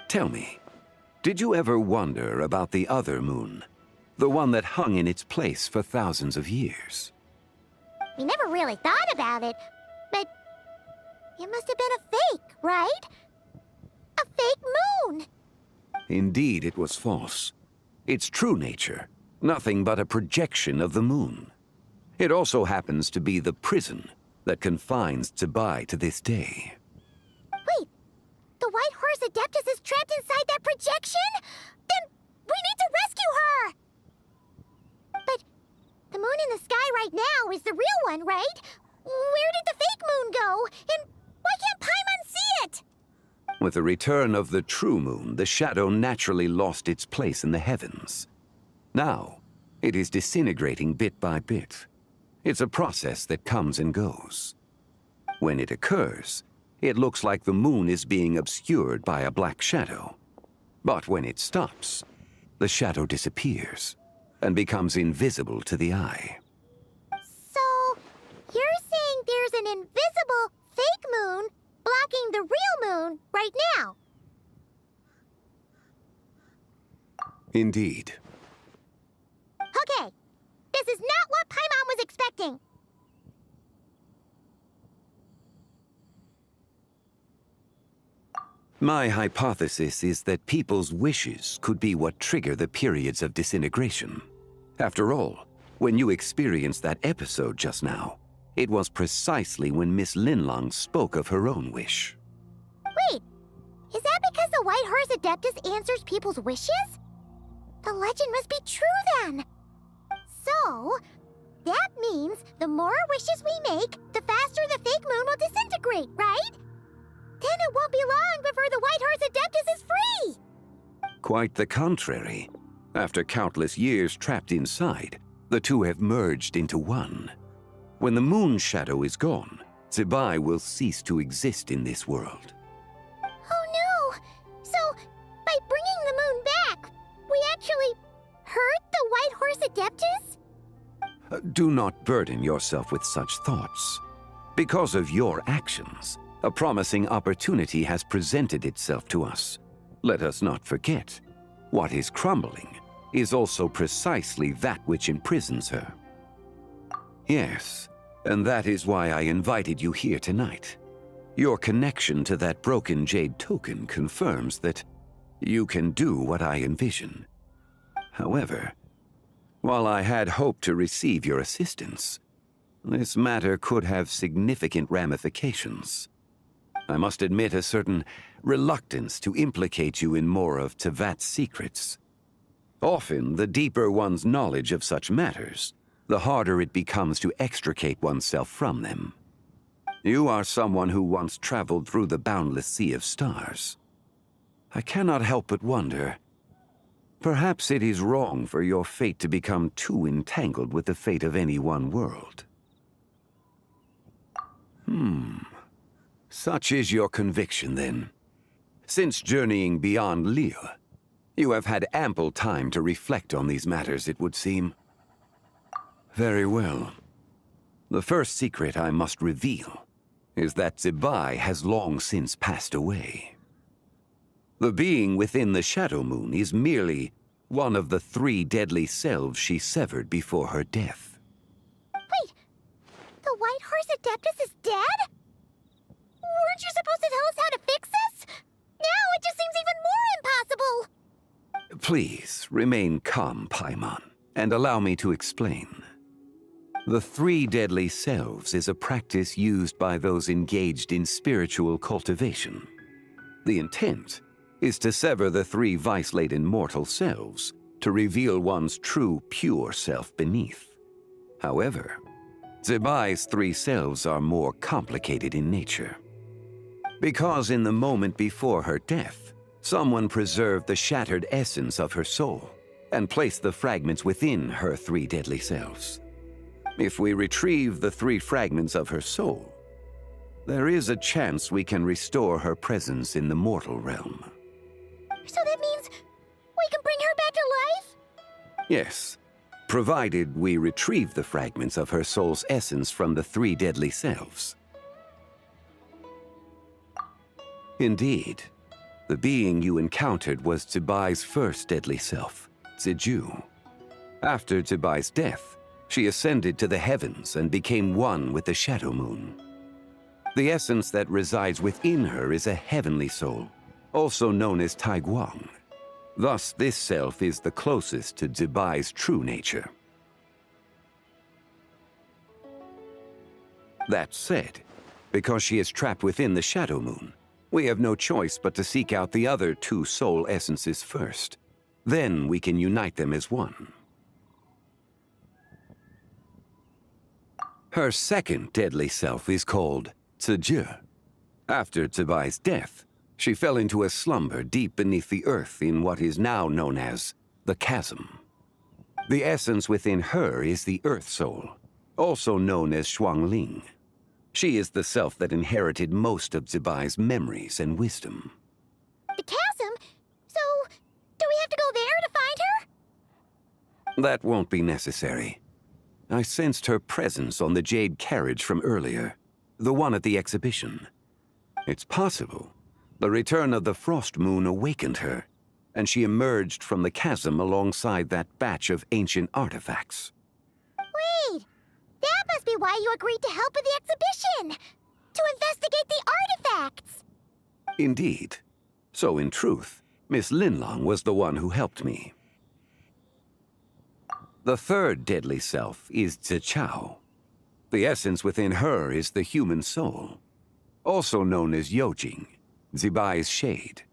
Tell me, did you ever wonder about the other moon? The one that hung in its place for thousands of years? We never really thought about it, but it must have been a fake, right? A fake moon! Indeed, it was false. Its true nature, nothing but a projection of the moon. It also happens to be the prison that confines Tsibai to this day. Wait, the White Horse Adeptus is trapped inside that projection? Then we need to rescue her! But the moon in the sky right now is the real one, right? Where did the fake moon go? And why can't Paimon see it? With the return of the true moon, the shadow naturally lost its place in the heavens. Now, it is disintegrating bit by bit. It's a process that comes and goes. When it occurs, it looks like the moon is being obscured by a black shadow. But when it stops, the shadow disappears and becomes invisible to the eye. So, you're saying there's an invisible fake moon blocking the real moon right now? Indeed. Okay, this is not what Paimon was expecting. My hypothesis is that people's wishes could be what trigger the periods of disintegration. After all, when you experienced that episode just now, it was precisely when Miss Linlong spoke of her own wish. Wait, is that because the White Horse Adeptus answers people's wishes? The legend must be true then. So, that means the more wishes we make, the faster the fake moon will disintegrate, right? Then it won't be long before the White Horse Adeptus is free! Quite the contrary. After countless years trapped inside, the two have merged into one. When the moon shadow is gone, Tsibai will cease to exist in this world. Oh no! So, by bringing the moon back, we actually hurt the White Horse Adeptus? Do not burden yourself with such thoughts. Because of your actions, a promising opportunity has presented itself to us. Let us not forget, what is crumbling is also precisely that which imprisons her. Yes, and that is why I invited you here tonight. Your connection to that broken jade token confirms that you can do what I envision. However, while I had hoped to receive your assistance, this matter could have significant ramifications. I must admit a certain reluctance to implicate you in more of Tevat's secrets. Often, the deeper one's knowledge of such matters, the harder it becomes to extricate oneself from them. You are someone who once traveled through the boundless sea of stars. I cannot help but wonder. Perhaps it is wrong for your fate to become too entangled with the fate of any one world. Such is your conviction, then. Since journeying beyond Liyue, you have had ample time to reflect on these matters, it would seem. Very well. The first secret I must reveal is that Zibai has long since passed away. The being within the Shadow Moon is merely one of the 3 deadly selves she severed before her death. Wait, the White Horse Adeptus is dead? Weren't you supposed to tell us how to fix this? Now it just seems even more impossible! Please, remain calm, Paimon, and allow me to explain. The 3 deadly selves is a practice used by those engaged in spiritual cultivation. The intent is to sever the 3 vice-laden mortal selves to reveal one's true, pure self beneath. However, Zibai's 3 selves are more complicated in nature. Because in the moment before her death, someone preserved the shattered essence of her soul and placed the fragments within her 3 deadly selves. If we retrieve the 3 fragments of her soul, there is a chance we can restore her presence in the mortal realm. So that means we can bring her back to life? Yes, provided we retrieve the fragments of her soul's essence from the 3 deadly selves. Indeed, the being you encountered was Zibai's first deadly self, Ziju. After Zibai's death, she ascended to the heavens and became one with the Shadow Moon. The essence that resides within her is a heavenly soul, also known as Taiguang. Thus, this self is the closest to Zibai's true nature. That said, because she is trapped within the Shadow Moon, we have no choice but to seek out the other 2 soul essences first. Then we can unite them as one. Her second deadly self is called Ziji. After Zibai's death, she fell into a slumber deep beneath the earth in what is now known as the Chasm. The essence within her is the Earth Soul, also known as Xuangling. She is the self that inherited most of Zibai's memories and wisdom. The chasm? So, do we have to go there to find her? That won't be necessary. I sensed her presence on the jade carriage from earlier, the one at the exhibition. It's possible the return of the Frost Moon awakened her, and she emerged from the chasm alongside that batch of ancient artifacts. Wait! That must be why you agreed to help with the exhibition! To investigate the artifacts! Indeed. So in truth, Miss Linlong was the one who helped me. The third deadly self is Zichao. The essence within her is the human soul, also known as Yojing, Zibai's shade.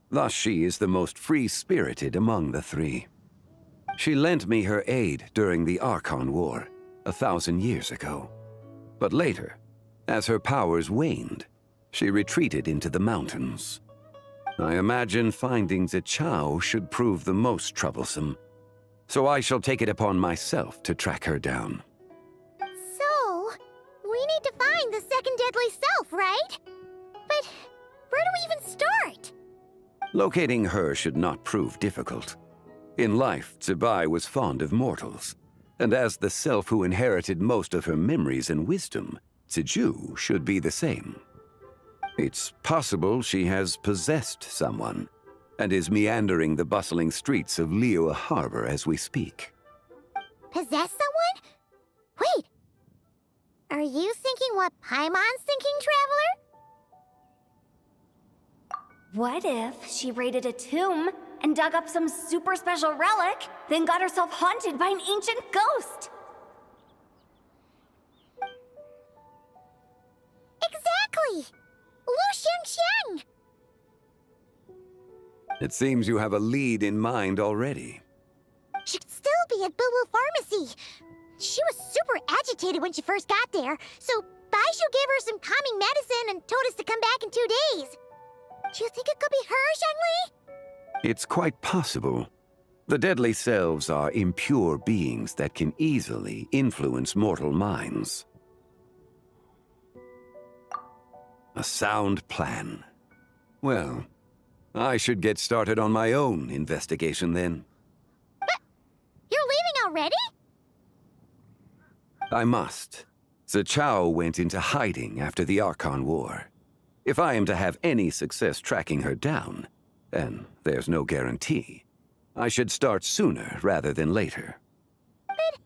Thus she is the most free-spirited among the 3. She lent me her aid during the Archon War 1,000 years ago. But later, as her powers waned, she retreated into the mountains. I imagine finding Zichao should prove the most troublesome, so I shall take it upon myself to track her down. So, we need to find the second deadly self, right? But where do we even start? Locating her should not prove difficult. In life, Zibai was fond of mortals, and as the self who inherited most of her memories and wisdom, Ziju should be the same. It's possible she has possessed someone, and is meandering the bustling streets of Liyue Harbor as we speak. Possess someone? Wait! Are you thinking what Paimon's thinking, Traveler? What if she raided a tomb and dug up some super special relic, then got herself haunted by an ancient ghost? Exactly! Lu Xiangxiang! It seems you have a lead in mind already. She'd still be at Boo Boo Pharmacy. She was super agitated when she first got there, so Baishu gave her some calming medicine and told us to come back in 2 days. Do you think it could be her, Zhengli? It's quite possible. The deadly selves are impure beings that can easily influence mortal minds. A sound plan. Well, I should get started on my own investigation then. But you're leaving already? I must. Zhao went into hiding after the Archon War. If I am to have any success tracking her down, and there's no guarantee, I should start sooner rather than later. But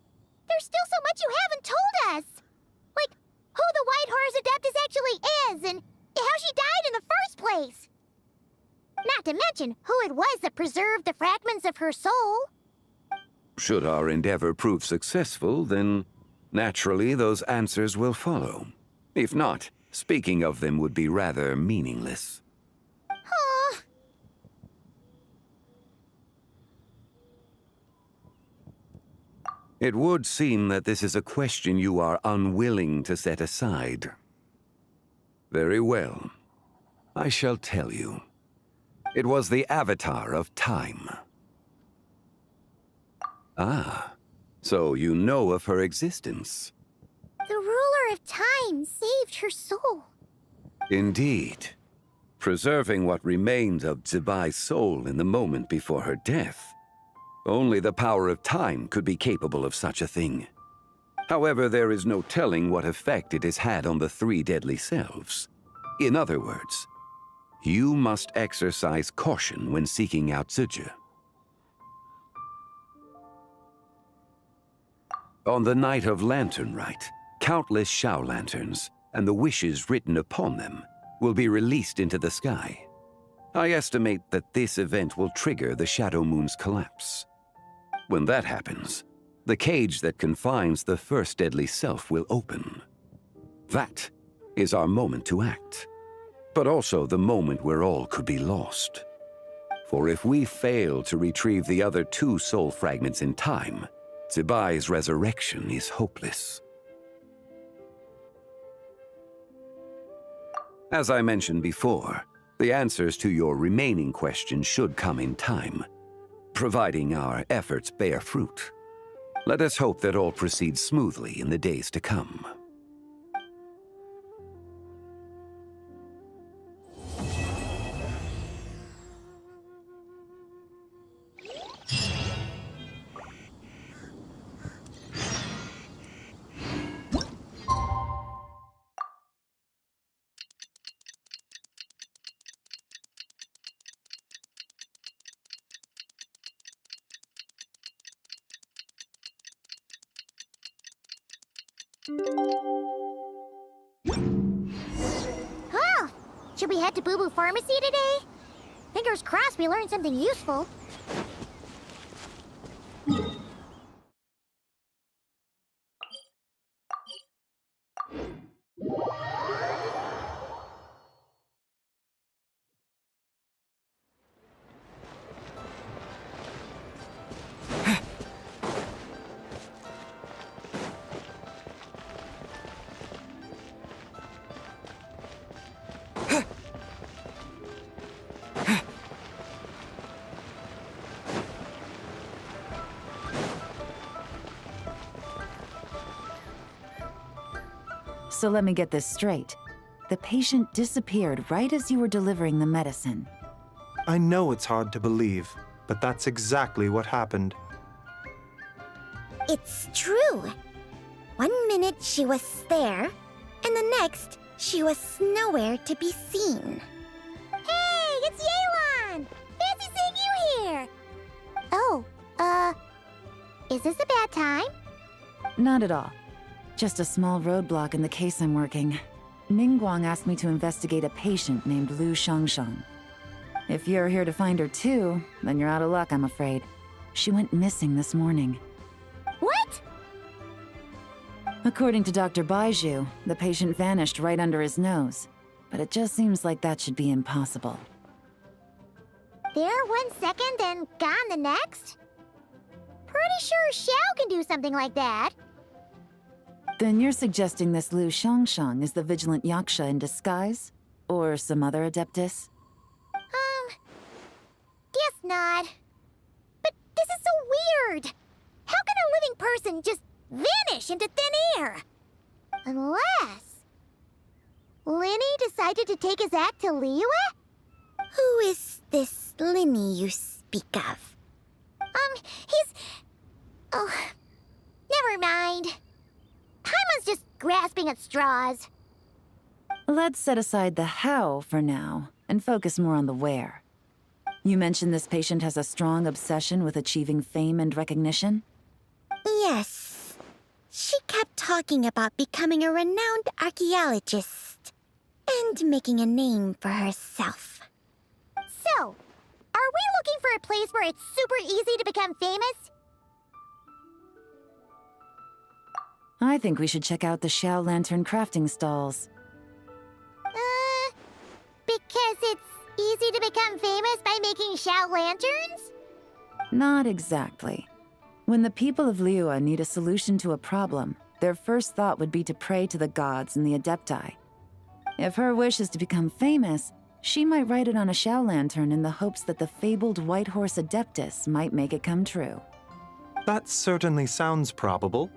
there's still so much you haven't told us! Like, who the White Horse Adeptus actually is, and how she died in the first place! Not to mention who it was that preserved the fragments of her soul. Should our endeavor prove successful, then naturally those answers will follow. If not, speaking of them would be rather meaningless. Aw. It would seem that this is a question you are unwilling to set aside. Very well. I shall tell you. It was the Avatar of Time. Ah, so you know of her existence. The ruler of time saved her soul. Indeed. Preserving what remained of Zibai's soul in the moment before her death. Only the power of time could be capable of such a thing. However, there is no telling what effect it has had on the three deadly selves. In other words, you must exercise caution when seeking out Ziji. On the night of Lantern Rite, countless Shao lanterns and the wishes written upon them will be released into the sky. I estimate that this event will trigger the Shadow Moon's collapse. When that happens, the cage that confines the first deadly self will open. That is our moment to act, but also the moment where all could be lost. For if we fail to retrieve the other two soul fragments in time, Zibai's resurrection is hopeless. As I mentioned before, the answers to your remaining questions should come in time, providing our efforts bear fruit. Let us hope that all proceeds smoothly in the days to come. Well, should we head to Boo Boo Pharmacy today? Fingers crossed we learn something useful. So let me get this straight. The patient disappeared right as you were delivering the medicine. I know it's hard to believe, but that's exactly what happened. It's true. 1 minute she was there, and the next she was nowhere to be seen. Hey, it's Yelan! Fancy seeing you here! Oh, is this a bad time? Not at all. Just a small roadblock in the case I'm working. Ningguang asked me to investigate a patient named Lu Shangshang. If you're here to find her too, then you're out of luck, I'm afraid. She went missing this morning. What? According to Dr. Baiju, the patient vanished right under his nose. But it just seems like that should be impossible. There 1 second and gone the next? Pretty sure Xiao can do something like that. Then you're suggesting this Lu Shangshang is the vigilant Yaksha in disguise? Or some other Adeptus? not. But this is so weird. How can a living person just vanish into thin air? Unless Linny decided to take his act to Liyue? Who is this Linny you speak of? He's... Oh, never mind. Paimon's just grasping at straws. Let's set aside the how for now and focus more on the where. You mentioned this patient has a strong obsession with achieving fame and recognition? Yes. She kept talking about becoming a renowned archaeologist and making a name for herself. So, are we looking for a place where it's super easy to become famous? I think we should check out the Xiao Lantern crafting stalls. Because it's easy to become famous by making Xiao lanterns? Not exactly. When the people of Liyue need a solution to a problem, their first thought would be to pray to the gods and the Adepti. If her wish is to become famous, she might write it on a Xiao lantern in the hopes that the fabled White Horse Adeptus might make it come true. That certainly sounds probable.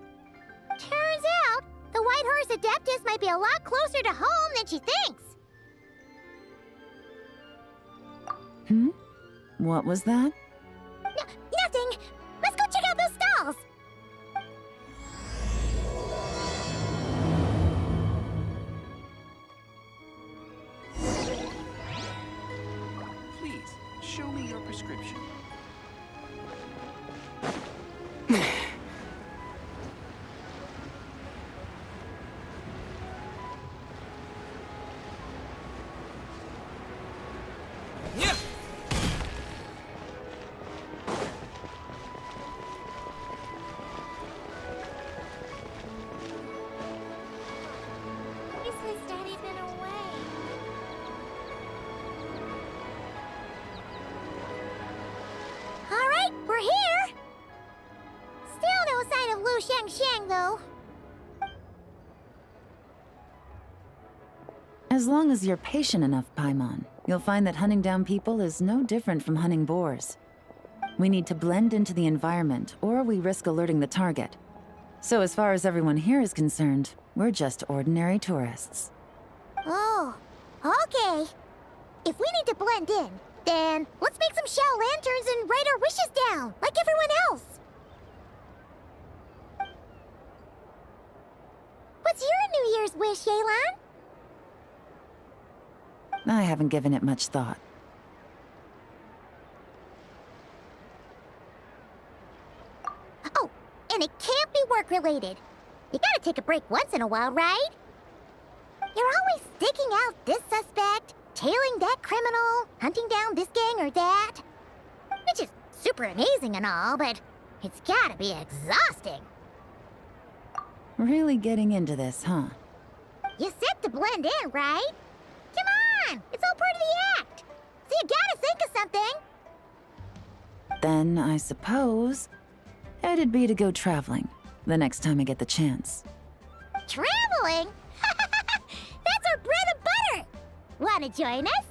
Turns out, the White Horse Adeptus might be a lot closer to home than she thinks. What was that? Nothing! Let's go check out those stalls! Please, show me your prescription. Though. As long as you're patient enough, Paimon, you'll find that hunting down people is no different from hunting boars. We need to blend into the environment, or we risk alerting the target. So as far as everyone here is concerned, we're just ordinary tourists. Oh, okay. If we need to blend in, then let's make some Xiao lanterns and write our wishes down, like everyone else. What's your New Year's wish, Yelan? I haven't given it much thought. Oh, and it can't be work-related. You gotta take a break once in a while, right? You're always staking out this suspect, tailing that criminal, hunting down this gang or that. Which is super amazing and all, but it's gotta be exhausting. Really getting into this, huh? You said to blend in, right? Come on! It's all part of the act! So you gotta think of something! Then, I suppose, it'd be to go traveling, the next time I get the chance. Traveling? That's our bread and butter! Wanna join us?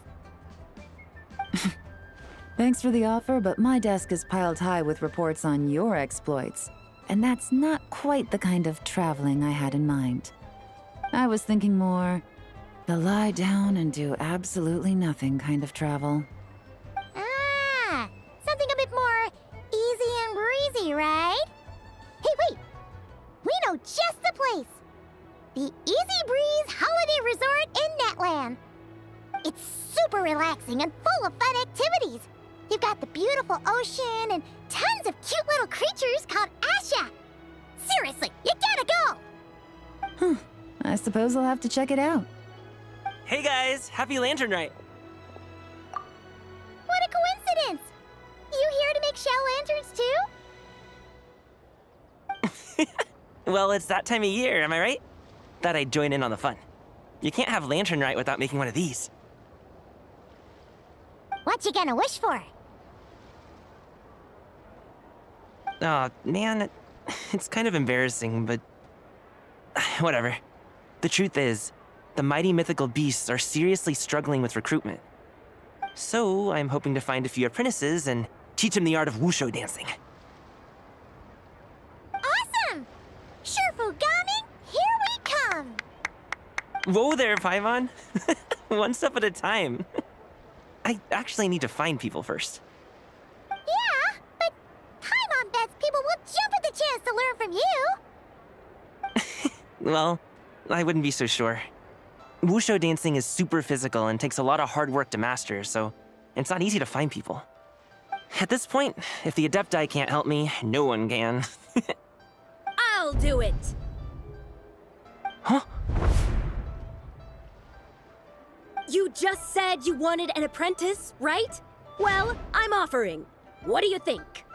Thanks for the offer, but my desk is piled high with reports on your exploits. And that's not quite the kind of traveling I had in mind. I was thinking more the lie down and do absolutely nothing kind of travel. Ah, something a bit more easy and breezy, right? Hey, wait! We know just the place! The Easy Breeze Holiday Resort in Netland. It's super relaxing and full of fun activities. You've got the beautiful ocean and tons of cute little creatures called Asha. Seriously, you gotta go! I suppose I'll have to check it out. Hey guys, happy Lantern Rite! What a coincidence! You here to make Xiao lanterns too? Well, it's that time of year, am I right? Thought I'd join in on the fun. You can't have Lantern Rite without making one of these. What you gonna wish for? Aw, man, it's kind of embarrassing, but whatever. The truth is, the mighty mythical beasts are seriously struggling with recruitment. So I'm hoping to find a few apprentices and teach them the art of wushu dancing. Awesome! Shurfugami, here we come! Whoa there, Paimon. One step at a time. I actually need to find people first. Yeah, but Paimon bets people will jump at the chance to learn from you! Well, I wouldn't be so sure. Wushu dancing is super physical and takes a lot of hard work to master, so it's not easy to find people. At this point, if the Adepti can't help me, no one can. I'll do it! Huh? You just said you wanted an apprentice, right? Well, I'm offering. What do you think?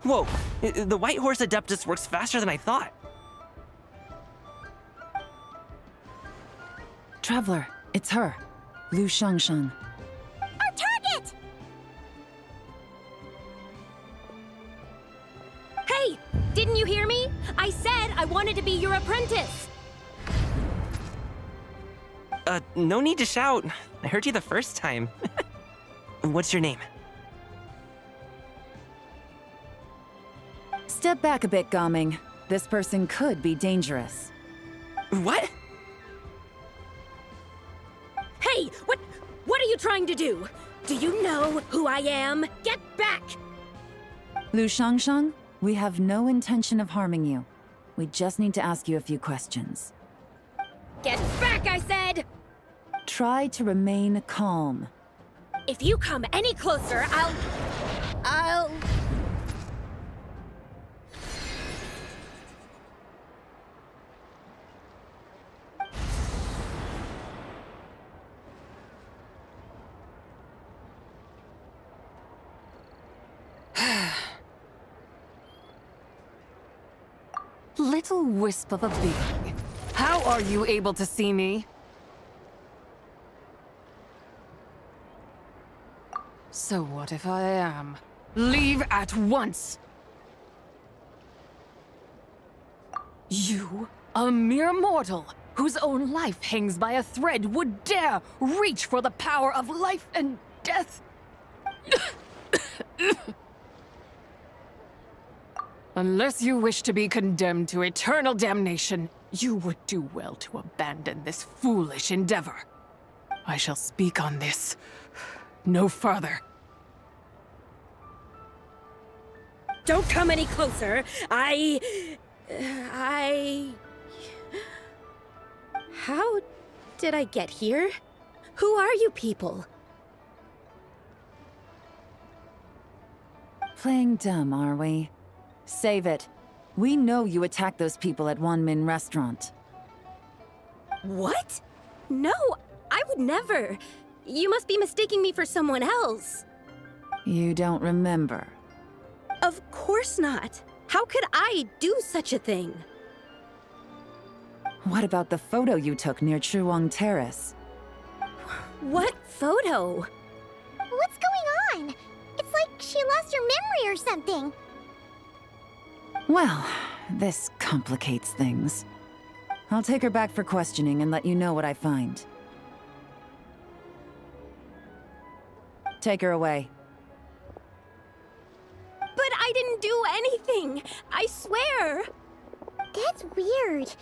Whoa, the White Horse Adeptus works faster than I thought. Traveler, it's her. Lu Shangshang. Our target! Hey, didn't you hear me? I said I wanted to be your apprentice. No need to shout. I heard you the first time. What's your name? Step back a bit, Gaming. This person could be dangerous. What? Hey, what are you trying to do? Do you know who I am? Get back! Lu Shangshang, we have no intention of harming you. We just need to ask you a few questions. Get back, I said! Try to remain calm. If you come any closer, I'll... Little wisp of a being. How are you able to see me? So what if I am? Leave at once! You, a mere mortal, whose own life hangs by a thread, would dare reach for the power of life and death? Unless you wish to be condemned to eternal damnation, you would do well to abandon this foolish endeavor. I shall speak on this no further. Don't come any closer. How did I get here? Who are you people? Playing dumb, are we? Save it. We know you attacked those people at Wanmin Restaurant. What? No, I would never. You must be mistaking me for someone else. You don't remember. Of course not. How could I do such a thing? What about the photo you took near Chuang Terrace? What photo? What's going on? It's like she lost her memory or something. Well, this complicates things. I'll take her back for questioning and let you know what I find. Take her away. But I didn't do anything. I swear. That's weird.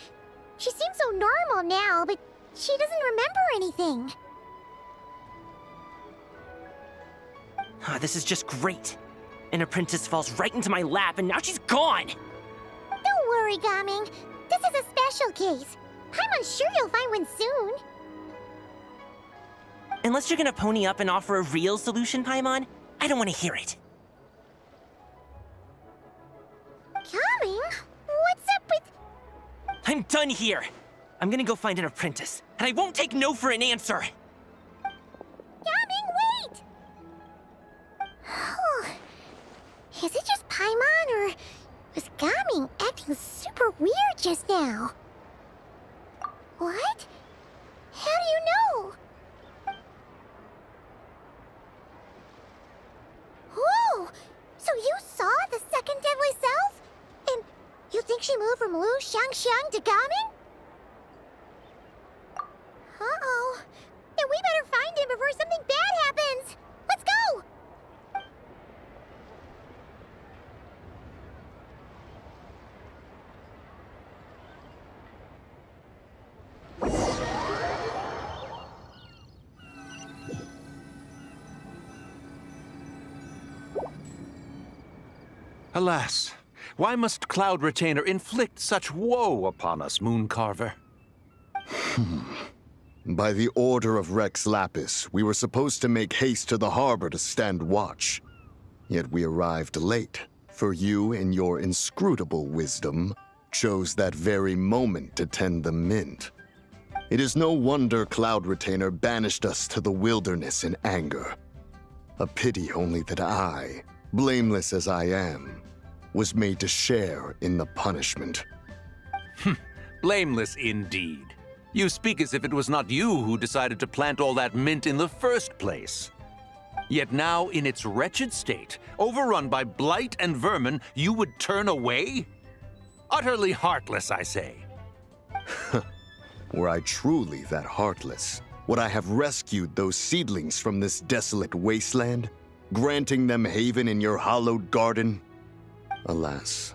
She seems so normal now, but she doesn't remember anything. This is just great. An apprentice falls right into my lap and now she's gone! Don't worry, Gaming. This is a special case. I'm sure you'll find one soon. Unless you're gonna pony up and offer a real solution, Paimon, I don't want to hear it. Gaming? What's up with... I'm done here. I'm gonna go find an apprentice, and I won't take no for an answer. Gaming, wait! Is it just Paimon, or was Gaming acting super weird just now? What? How do you know? Whoa! So you saw the second deadly self? And you think she moved from Lu Shangxiang to Gaming? Uh-oh. Then we better find him before something bad Alas, why must Cloud Retainer inflict such woe upon us, Mooncarver? By the order of Rex Lapis, we were supposed to make haste to the harbor to stand watch. Yet we arrived late, for you, in your inscrutable wisdom, chose that very moment to tend the mint. It is no wonder Cloud Retainer banished us to the wilderness in anger. A pity only that I, blameless as I am, was made to share in the punishment. Blameless indeed. You speak as if it was not you who decided to plant all that mint in the first place. Yet now, in its wretched state, overrun by blight and vermin, you would turn away? Utterly heartless, I say. Were I truly that heartless, would I have rescued those seedlings from this desolate wasteland, granting them haven in your hallowed garden? Alas,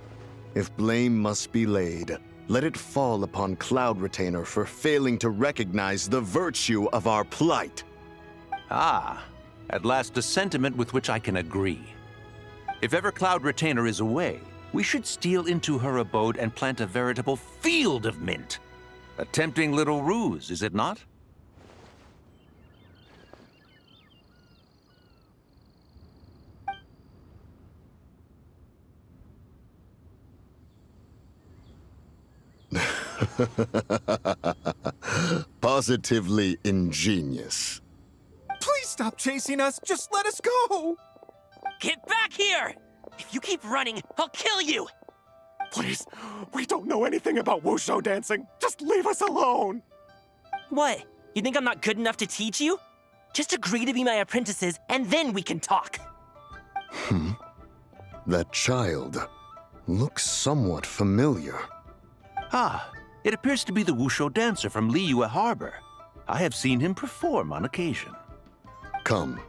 if blame must be laid, let it fall upon Cloud Retainer for failing to recognize the virtue of our plight. Ah, at last a sentiment with which I can agree. If ever Cloud Retainer is away, we should steal into her abode and plant a veritable field of mint. A tempting little ruse, is it not? Positively ingenious. Please stop chasing us. Just let us go. Get back here! If you keep running, I'll kill you! Please, we don't know anything about wushu dancing. Just leave us alone. What? You think I'm not good enough to teach you? Just agree to be my apprentices, and then we can talk. That child looks somewhat familiar. Ah, it appears to be the wushu dancer from Liyue Harbor. I have seen him perform on occasion. Come,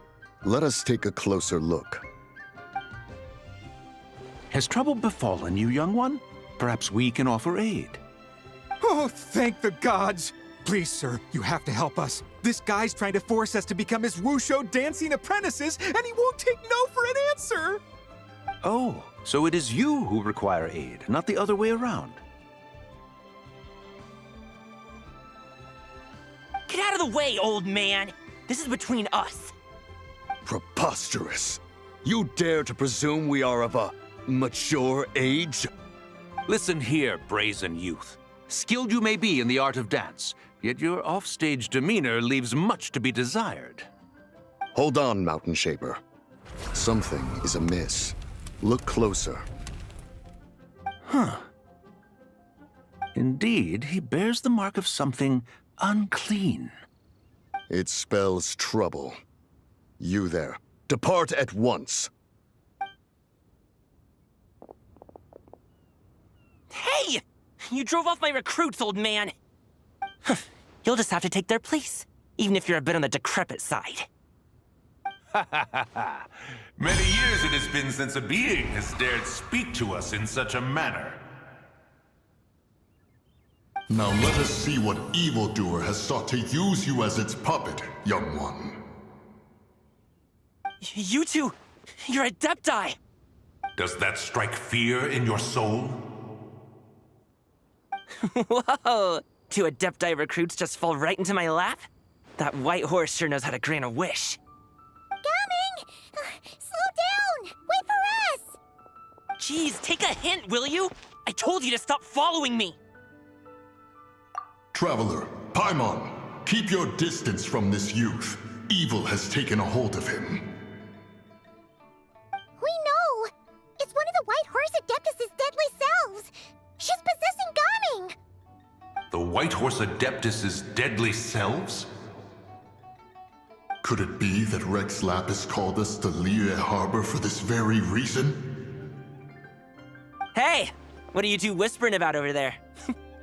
let us take a closer look. Has trouble befallen you, young one? Perhaps we can offer aid. Oh, thank the gods. Please, sir, you have to help us. This guy's trying to force us to become his wushu dancing apprentices, and he won't take no for an answer. Oh, so it is you who require aid, not the other way around. Get out of the way, old man! This is between us. Preposterous. You dare to presume we are of a mature age? Listen here, brazen youth. Skilled you may be in the art of dance, yet your offstage demeanor leaves much to be desired. Hold on, Mountain Shaper. Something is amiss. Look closer. Huh. Indeed, he bears the mark of something unclean. It spells trouble. You there, depart at once. Hey! You drove off my recruits, old man! You'll just have to take their place, even if you're a bit on the decrepit side. Many years it has been since a being has dared speak to us in such a manner. Now let us see what evildoer has sought to use you as its puppet, young one. You two, you're Adepti! Does that strike fear in your soul? Whoa! Two Adepti recruits just fall right into my lap? That white horse sure knows how to grant a wish. Coming! Slow down! Wait for us! Jeez, take a hint, will you? I told you to stop following me! Traveler, Paimon, keep your distance from this youth. Evil has taken a hold of him. We know! It's one of the White Horse Adeptus' deadly selves! She's possessing Gaming! The White Horse Adeptus' deadly selves? Could it be that Rex Lapis called us to Liyue Harbor for this very reason? Hey! What are you two whispering about over there?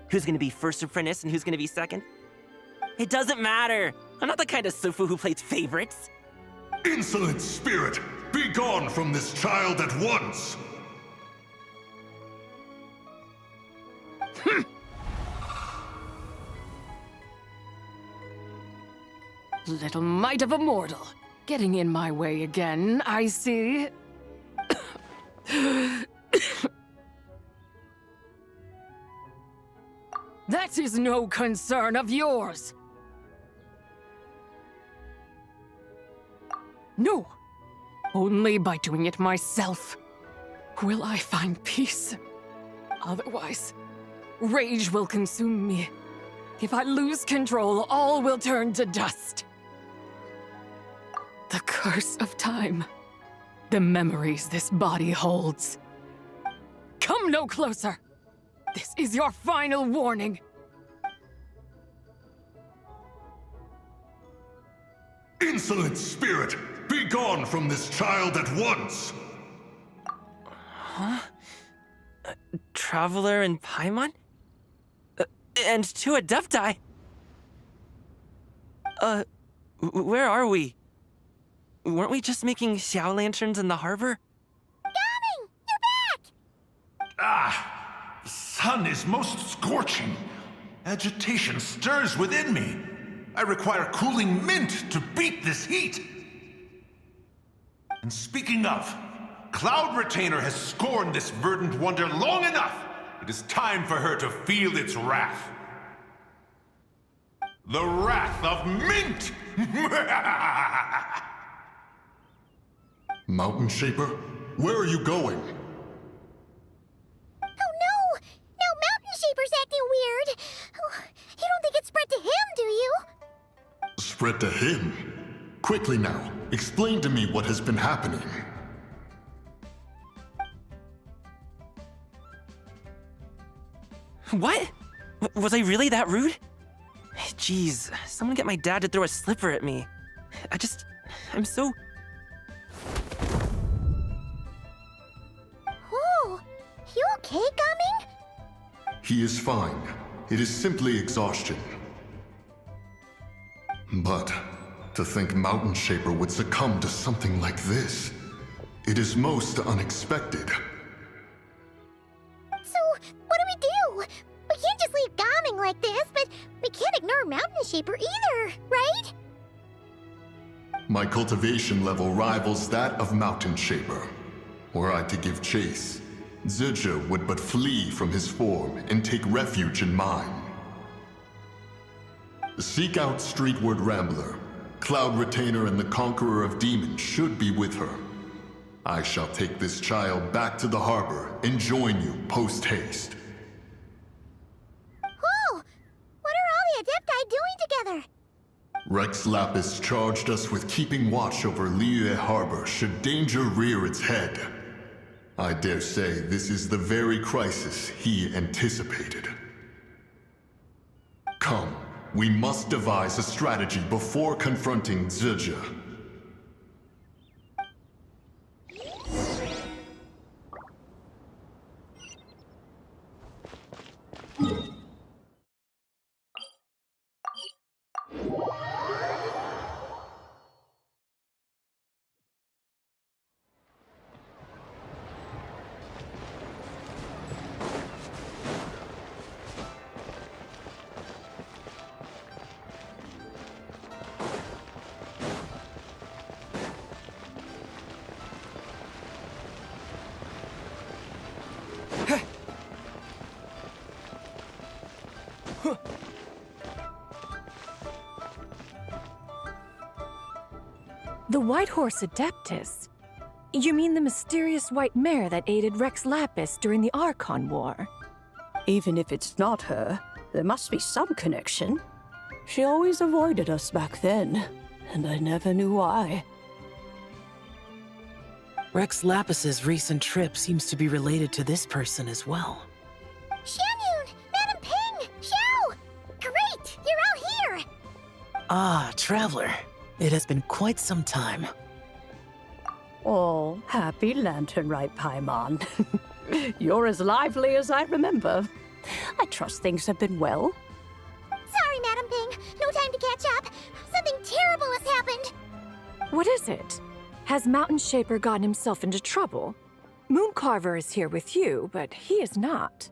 Who's gonna be first apprentice and who's gonna be second? It doesn't matter. I'm not the kind of Sufu who plays favorites. Insolent spirit! Be gone from this child at once! Little mite of a mortal. Getting in my way again, I see. That is no concern of yours. No. Only by doing it myself will I find peace. Otherwise, rage will consume me. If I lose control, all will turn to dust. The curse of time. The memories this body holds. Come no closer. This is your final warning. Insolent spirit! Be gone from this child at once! Huh? Traveler and Paimon? And two Adepti? Where are we? Weren't we just making Xiao lanterns in the harbor? Gaming! You're back! Ah! The sun is most scorching. Agitation stirs within me. I require cooling mint to beat this heat. And speaking of, Cloud Retainer has scorned this verdant wonder long enough. It is time for her to feel its wrath. The wrath of mint! Mountain Shaper, where are you going? Oh no! Now Mountain Shaper's acting weird! Oh, you don't think it spread to him, do you? Spread to him? Quickly now, explain to me what has been happening. What? Was I really that rude? Jeez, someone get my dad to throw a slipper at me. I'm so... Oh, you okay, Gaming? He is fine. It is simply exhaustion. But to think Mountain Shaper would succumb to something like this, it is most unexpected. So, what do? We can't just leave Gaming like this, but we can't ignore Mountain Shaper either, right? My cultivation level rivals that of Mountain Shaper. Were I to give chase, Zizha would but flee from his form and take refuge in mine. Seek out Streetward Rambler. Cloud Retainer and the Conqueror of Demons should be with her. I shall take this child back to the harbor and join you post-haste. Whoa! What are all the Adepti doing together? Rex Lapis charged us with keeping watch over Liyue Harbor should danger rear its head. I dare say this is the very crisis he anticipated. Come, we must devise a strategy before confronting Zizha. The White Horse Adeptus? You mean the mysterious white mare that aided Rex Lapis during the Archon War? Even if it's not her, there must be some connection. She always avoided us back then, and I never knew why. Rex Lapis's recent trip seems to be related to this person as well. Xianyun! Madam Ping! Xiao! Great! You're out here! Ah, Traveler. It has been quite some time. Oh, happy lantern rite, Paimon. You're as lively as I remember. I trust things have been well. Sorry, Madam Ping. No time to catch up. Something terrible has happened. What is it? Has Mountain Shaper gotten himself into trouble? Mooncarver is here with you, but he is not.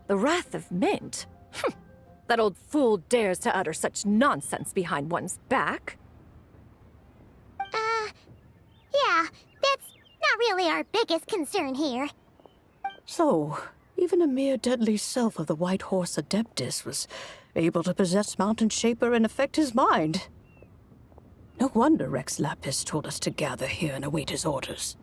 The Wrath of Mint? That old fool dares to utter such nonsense behind one's back. really our biggest concern here. So, even a mere deadly self of the White Horse Adeptus was able to possess Mountain Shaper and affect his mind. No wonder Rex Lapis told us to gather here and await his orders.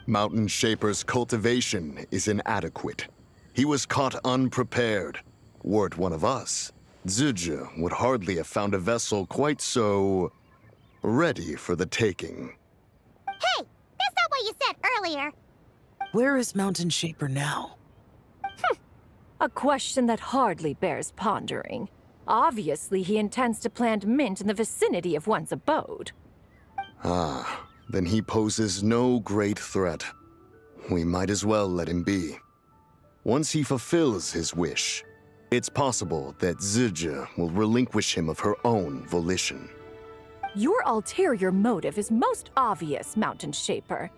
Mountain Shaper's cultivation is inadequate. He was caught unprepared. Were it one of us, Zizha would hardly have found a vessel quite so ready for the taking. Hey, that's not what you said earlier. Where is Mountain Shaper now? A question that hardly bears pondering. Obviously, he intends to plant mint in the vicinity of one's abode. Ah, then he poses no great threat. We might as well let him be. Once he fulfills his wish, it's possible that Zizha will relinquish him of her own volition. Your ulterior motive is most obvious, Mountain Shaper.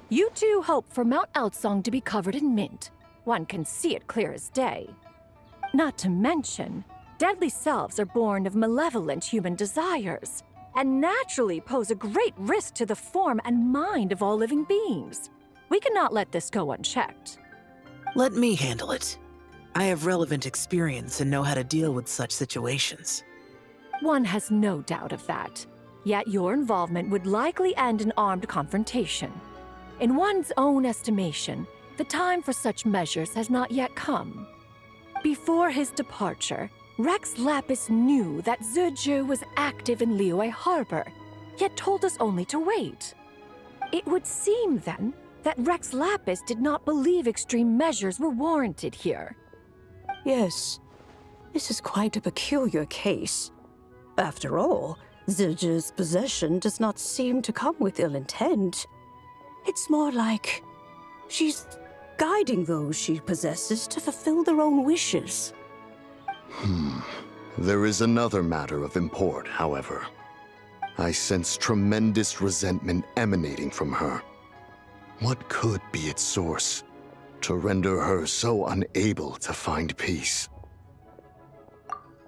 You two hope for Mount Outsong to be covered in mint. One can see it clear as day. Not to mention, deadly selves are born of malevolent human desires, and naturally pose a great risk to the form and mind of all living beings. We cannot let this go unchecked. Let me handle it. I have relevant experience and know how to deal with such situations. One has no doubt of that. Yet your involvement would likely end in armed confrontation. In one's own estimation, the time for such measures has not yet come. Before his departure, Rex Lapis knew that Zizha was active in Liyue Harbor, yet told us only to wait. It would seem, then, that Rex Lapis did not believe extreme measures were warranted here. Yes, this is quite a peculiar case. After all, Zizha's possession does not seem to come with ill intent. It's more like she's guiding those she possesses to fulfill their own wishes. There is another matter of import, however. I sense tremendous resentment emanating from her. What could be its source to render her so unable to find peace?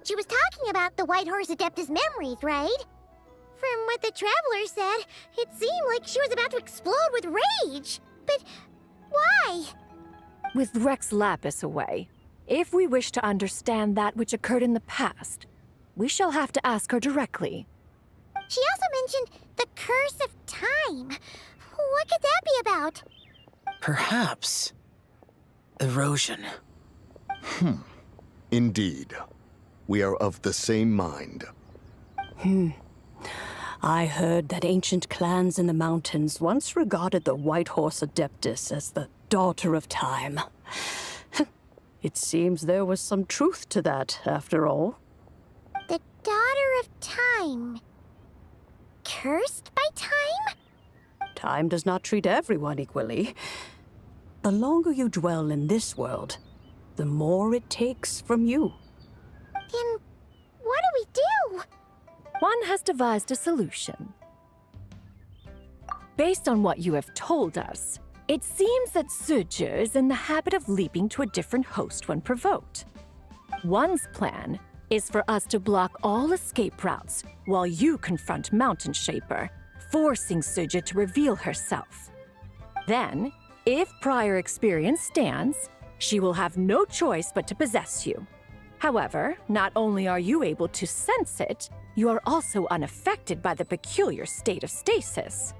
She was talking about the White Horse Adeptus memories, right? From what the Traveler said, it seemed like she was about to explode with rage. But why? With Rex Lapis away, if we wish to understand that which occurred in the past, we shall have to ask her directly. She also mentioned the Curse of Time. What could that be about? Perhaps erosion. Indeed. We are of the same mind. I heard that ancient clans in the mountains once regarded the White Horse Adeptus as the daughter of time. It seems there was some truth to that, after all. The Daughter of Time. Cursed by time? Time does not treat everyone equally. The longer you dwell in this world, the more it takes from you. Then what do we do? One has devised a solution. Based on what you have told us, it seems that Zizha is in the habit of leaping to a different host when provoked. One's plan is for us to block all escape routes while you confront Mountain Shaper, forcing Zizha to reveal herself. Then, if prior experience stands, she will have no choice but to possess you. However, not only are you able to sense it, you are also unaffected by the peculiar state of stasis.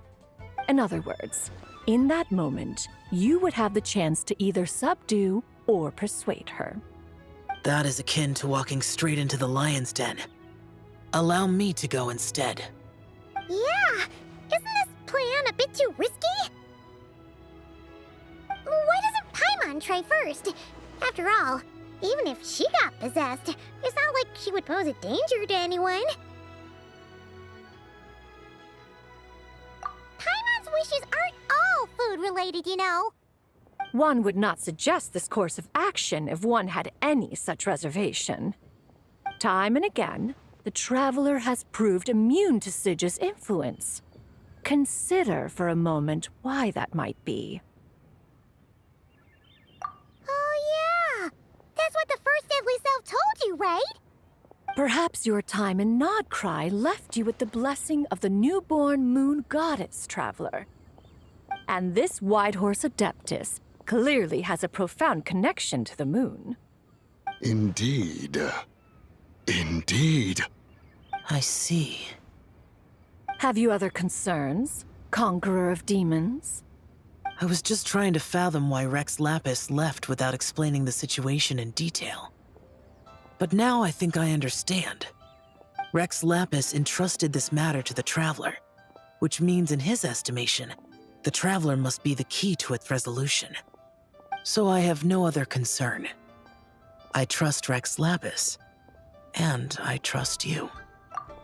In other words, in that moment, you would have the chance to either subdue or persuade her. That is akin to walking straight into the lion's den. Allow me to go instead. Yeah! Isn't this plan a bit too risky? Why doesn't Paimon try first? After all, even if she got possessed, it's not like she would pose a danger to anyone. Paimon's wishes aren't all food-related, you know. One would not suggest this course of action if one had any such reservation. Time and again, the Traveler has proved immune to Zizha's influence. Consider for a moment why that might be. Oh yeah! That's what the first deadly self told you, right? Perhaps your time in Nodcry left you with the blessing of the newborn moon goddess, Traveler. And this Whitehorse Adeptus clearly has a profound connection to the moon. Indeed. Indeed. I see. Have you other concerns, Conqueror of Demons? I was just trying to fathom why Rex Lapis left without explaining the situation in detail. But now I think I understand. Rex Lapis entrusted this matter to the Traveler, which means in his estimation, the Traveler must be the key to its resolution. So I have no other concern. I trust Rex Lapis, and I trust you.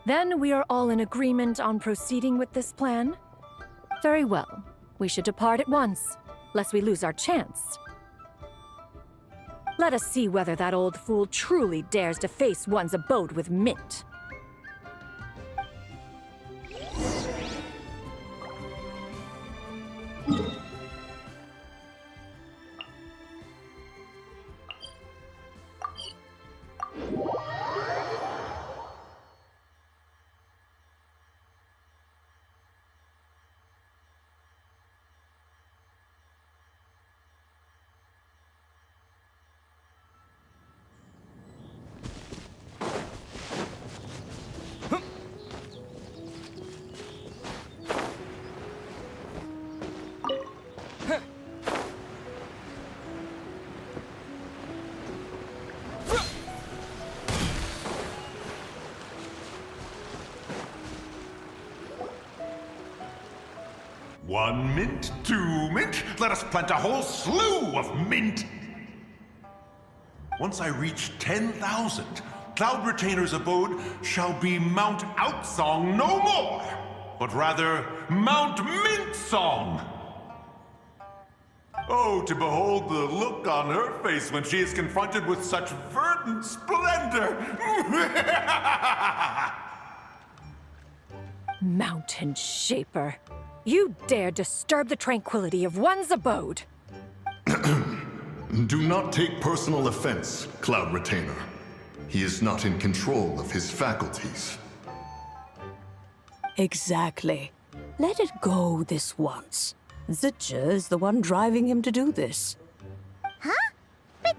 Then we are all in agreement on proceeding with this plan? Very well. We should depart at once, lest we lose our chance. Let us see whether that old fool truly dares to face one's abode with Mint. One mint, two mint, let us plant a whole slew of mint! Once I reach 10,000, Cloud Retainer's abode shall be Mount Outsong no more, but rather Mount Mint Song! Oh, to behold the look on her face when she is confronted with such verdant splendor! Mountain Shaper, you dare disturb the tranquility of one's abode! Do not take personal offense, Cloud Retainer. He is not in control of his faculties. Exactly. Let it go this once. Zidja is the one driving him to do this. Huh? But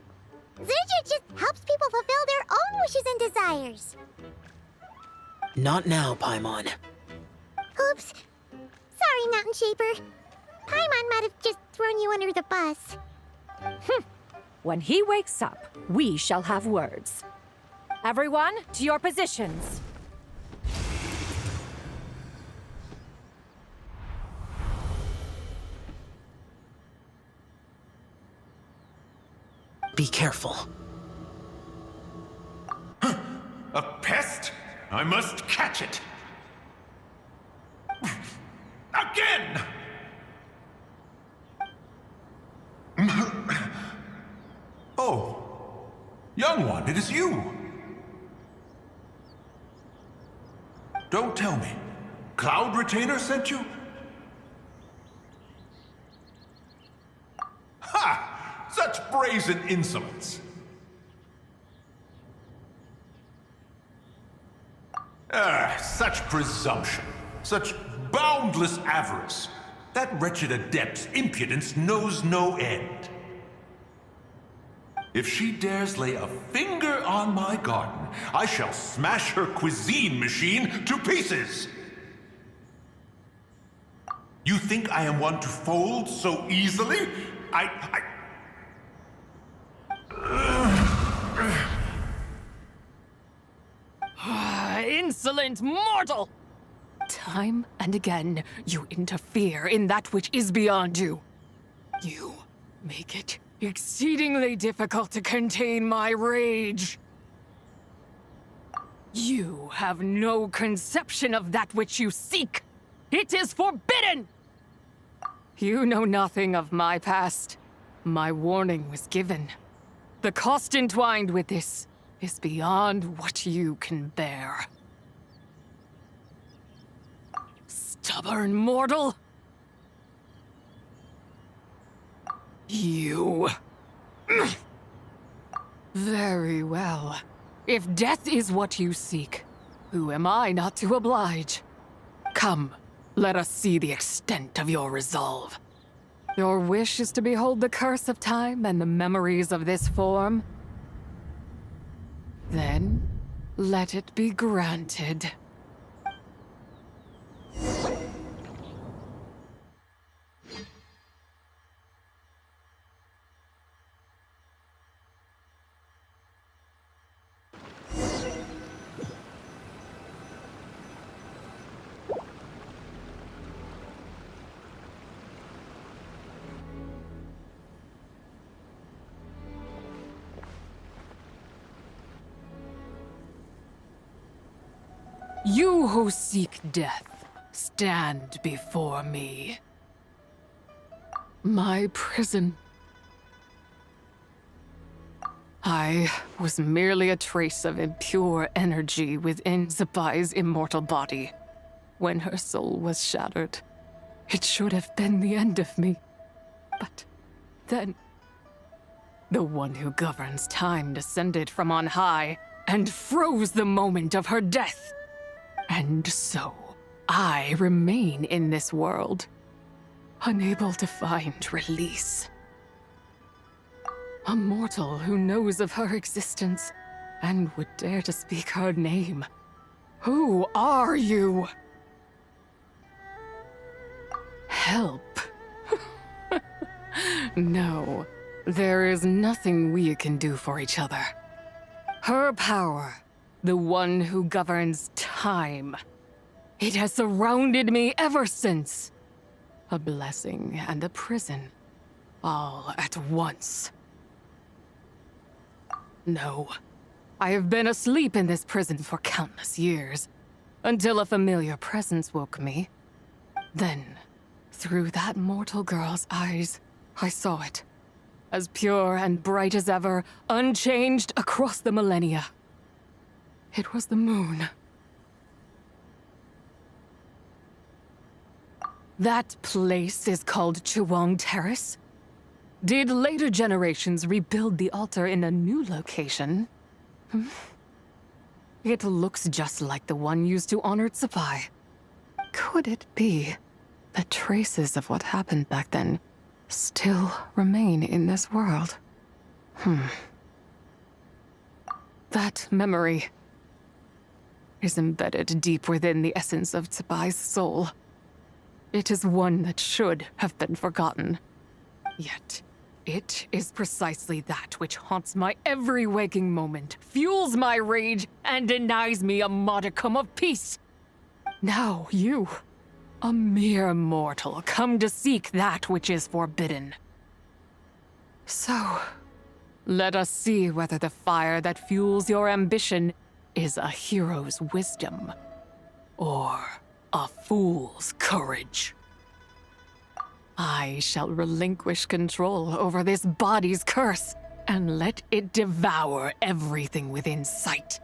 Zidja just helps people fulfill their own wishes and desires. Not now, Paimon. Oops. Sorry, Mountain Shaper. Paimon might have just thrown you under the bus. When he wakes up, we shall have words. Everyone, to your positions. Be careful. A pest? I must catch it! Again! Oh, young one, it is you! Don't tell me. Cloud Retainer sent you? Ha! Such brazen insolence! Such presumption. Such boundless avarice. That wretched adept's impudence knows no end. If she dares lay a finger on my garden, I shall smash her cuisine machine to pieces! You think I am one to fold so easily? Insolent mortal! Time and again, you interfere in that which is beyond you. You make it exceedingly difficult to contain my rage. You have no conception of that which you seek. It is forbidden! You know nothing of my past. My warning was given. The cost entwined with this is beyond what you can bear. Stubborn mortal! You... Very well. If death is what you seek, who am I not to oblige? Come, let us see the extent of your resolve. Your wish is to behold the curse of time and the memories of this form? Then, let it be granted. You who seek death, stand before me. My prison. I was merely a trace of impure energy within Zapai's immortal body. When her soul was shattered, it should have been the end of me. But then, the one who governs time descended from on high and froze the moment of her death. And so, I remain in this world, unable to find release. A mortal who knows of her existence and would dare to speak her name. Who are you? Help. No, there is nothing we can do for each other. Her power, the one who governs time. It has surrounded me ever since. A blessing and a prison, all at once. No, I have been asleep in this prison for countless years, until a familiar presence woke me. Then, through that mortal girl's eyes, I saw it, as pure and bright as ever, unchanged across the millennia. It was the moon. That place is called Chiwang Terrace. Did later generations rebuild the altar in a new location? It looks just like the one used to honor Tsupai. Could it be that traces of what happened back then still remain in this world? That memory is embedded deep within the essence of Tsubai's soul. It is one that should have been forgotten. Yet, it is precisely that which haunts my every waking moment, fuels my rage, and denies me a modicum of peace. Now you, a mere mortal, come to seek that which is forbidden. So, let us see whether the fire that fuels your ambition is a hero's wisdom, or a fool's courage. I shall relinquish control over this body's curse, and let it devour everything within sight.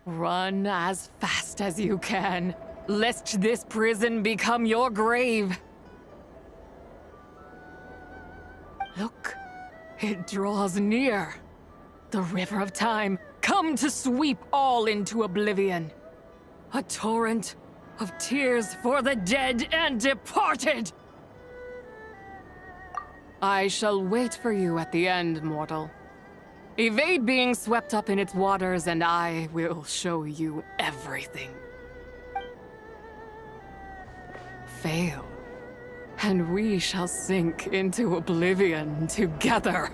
Run as fast as you can, lest this prison become your grave. Look, it draws near. The river of time, come to sweep all into oblivion. A torrent of tears for the dead and departed. I shall wait for you at the end, mortal. Evade being swept up in its waters, and I will show you everything. Fail, and we shall sink into oblivion together.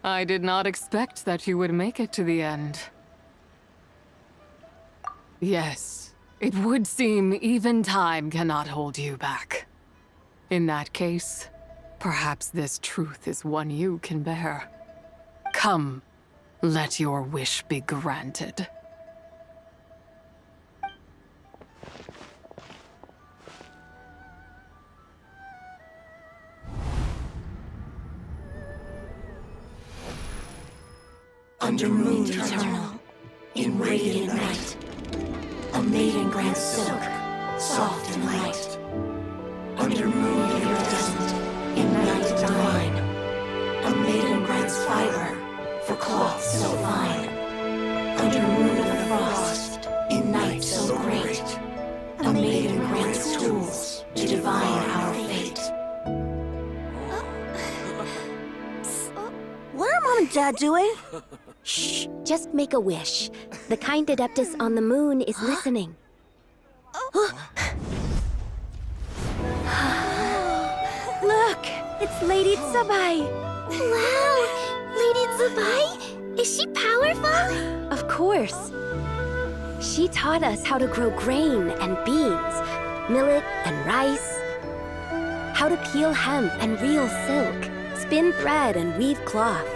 I did not expect that you would make it to the end. Yes, it would seem even time cannot hold you back. In that case, perhaps this truth is one you can bear. Come, let your wish be granted. Under moon eternal, in radiant night, a maiden grants silk, soft and light. Under moon iridescent, in night divine, a maiden grants fiber for cloth so fine. Under moon of frost, in night so great, a maiden grants tools to divine our fate. What are Mom and Dad doing? Shh, just make a wish. The kind Adeptus on the moon is listening. Look, it's Lady Tsubai. Wow, Lady Tsubai? Is she powerful? Of course. She taught us how to grow grain and beans, millet and rice, how to peel hemp and reel silk, spin thread and weave cloth,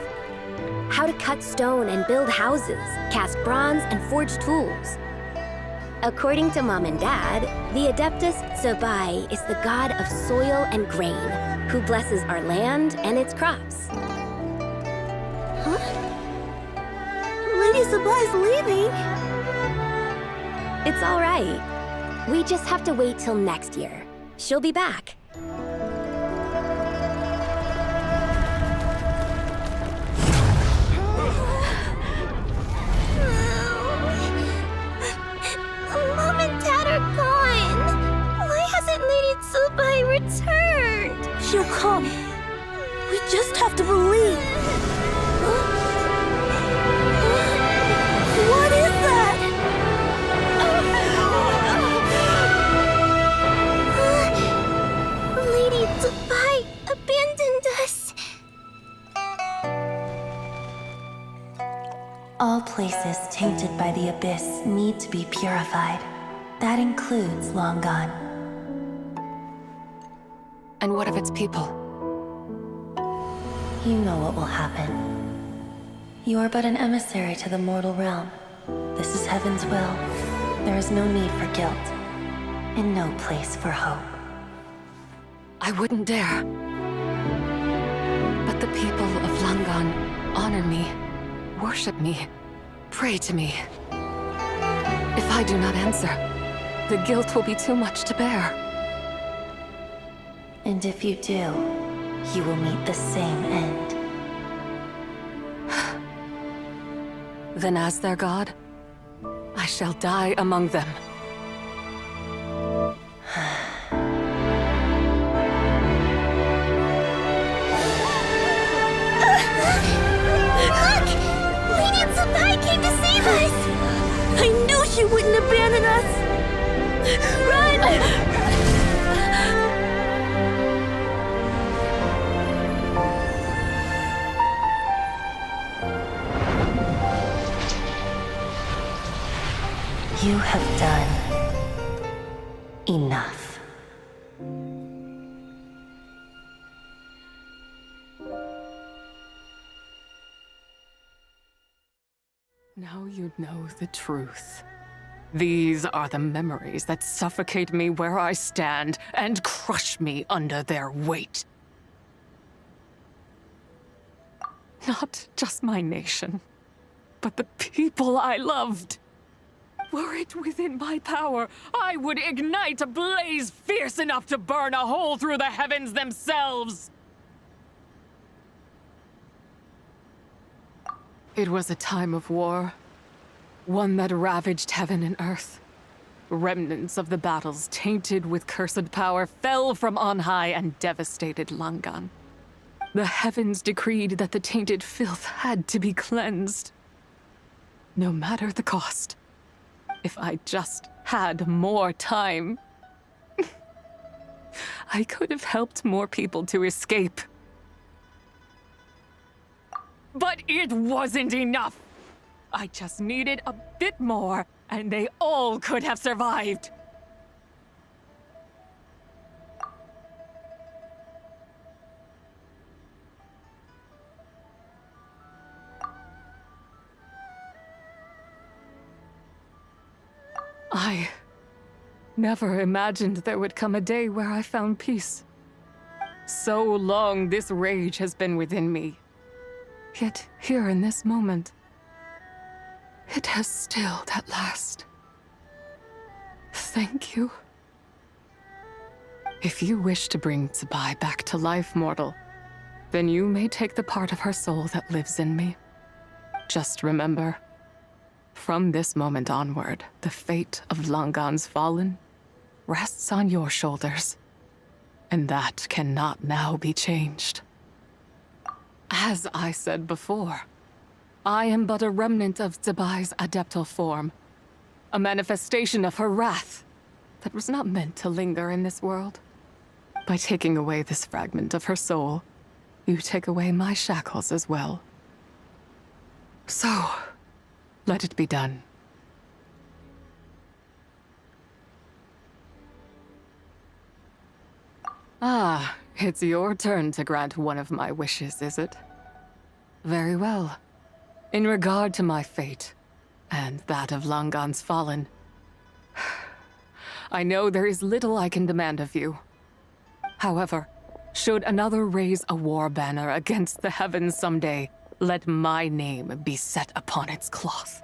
how to cut stone and build houses, cast bronze and forge tools. According to Mom and Dad, the Adeptus Tsubai is the god of soil and grain, who blesses our land and its crops. Huh? Lady Tsubai's leaving? It's all right. We just have to wait till next year. She'll be back. Mom and Dad are gone. Why hasn't Lady Tsubai returned? She'll come. We just have to believe. What is that? Lady Tsubai abandoned us. All places tainted by the abyss need to be purified. That includes Long Gone. And what of its people? You know what will happen. You are but an emissary to the mortal realm. This is Heaven's will. There is no need for guilt, and no place for hope. I wouldn't dare. But the people of Langan honor me, worship me, pray to me. If I do not answer, the guilt will be too much to bear. And if you do, you will meet the same end. Then as their god, I shall die among them. Look! Lady Tsubai came to save us! I knew she wouldn't abandon us! Run! You have done enough. Now you know the truth. These are the memories that suffocate me where I stand and crush me under their weight. Not just my nation, but the people I loved. Were it within my power, I would ignite a blaze fierce enough to burn a hole through the heavens themselves. It was a time of war, one that ravaged heaven and earth. Remnants of the battles tainted with cursed power fell from on high and devastated Langan. The heavens decreed that the tainted filth had to be cleansed, no matter the cost. If I just had more time, I could have helped more people to escape. But it wasn't enough! I just needed a bit more, and they all could have survived! I never imagined there would come a day where I found peace. So long this rage has been within me. Yet here in this moment, it has stilled at last. Thank you. If you wish to bring Tsubai back to life, mortal, then you may take the part of her soul that lives in me. Just remember, from this moment onward, the fate of Langan's fallen rests on your shoulders, and that cannot now be changed. As I said before, I am but a remnant of Tsubai's adeptal form, a manifestation of her wrath that was not meant to linger in this world. By taking away this fragment of her soul, you take away my shackles as well. So, let it be done. Ah, it's your turn to grant one of my wishes, is it? Very well. In regard to my fate, and that of Langan's fallen, I know there is little I can demand of you. However, should another raise a war banner against the heavens someday, let my name be set upon its cloth.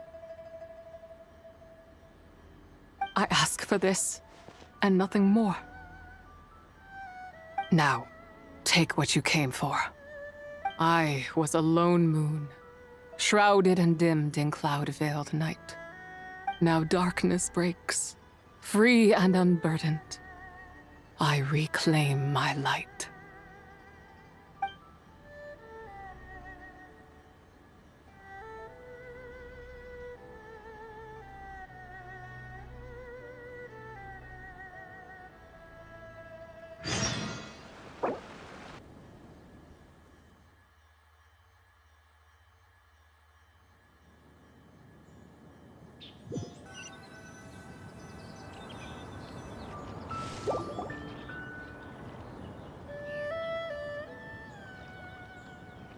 I ask for this, and nothing more. Now, take what you came for. I was a lone moon, shrouded and dimmed in cloud-veiled night. Now darkness breaks, free and unburdened. I reclaim my light.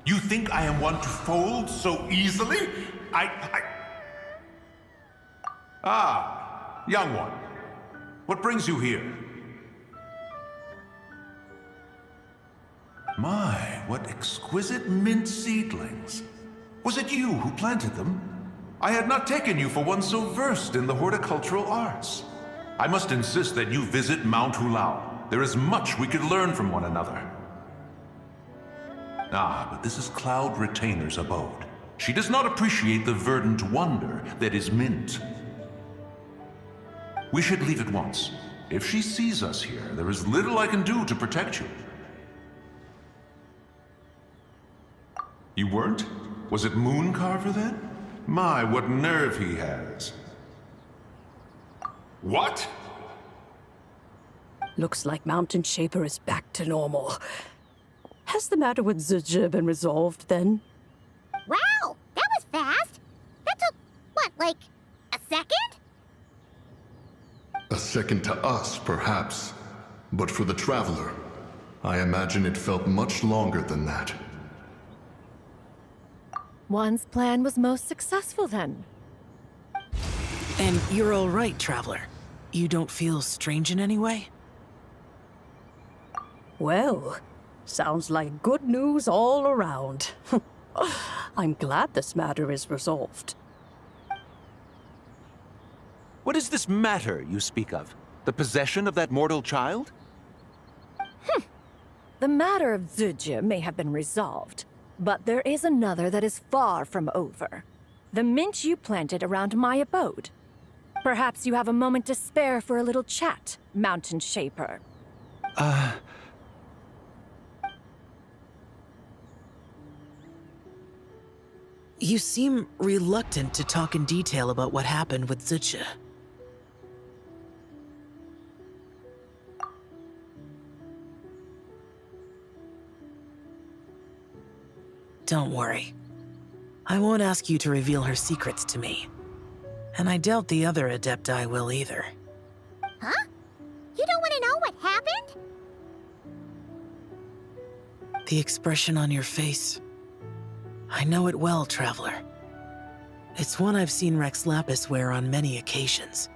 You think I am one to fold so easily? Ah, young one. What brings you here? My, what exquisite mint seedlings. Was it you who planted them? I had not taken you for one so versed in the horticultural arts. I must insist that you visit Mount Hulao. There is much we could learn from one another. Ah, but this is Cloud Retainer's abode. She does not appreciate the verdant wonder that is mint. We should leave at once. If she sees us here, there is little I can do to protect you. You weren't? Was it Mooncarver then? My, what nerve he has. What? Looks like Mountain Shaper is back to normal. Has the matter with Zizhi been resolved, then? Wow, that was fast. That took, what, like, a second? A second to us, perhaps. But for the Traveler, I imagine it felt much longer than that. One's plan was most successful, then. And you're all right, Traveler. You don't feel strange in any way? Well, sounds like good news all around. I'm glad this matter is resolved. What is this matter you speak of? The possession of that mortal child? The matter of Zizhi may have been resolved, but there is another that is far from over. The mint you planted around my abode. Perhaps you have a moment to spare for a little chat, Mountain Shaper. You seem reluctant to talk in detail about what happened with Zizhi. Don't worry. I won't ask you to reveal her secrets to me. And I doubt the other Adepti will either. Huh? You don't want to know what happened? The expression on your face. I know it well, Traveler. It's one I've seen Rex Lapis wear on many occasions.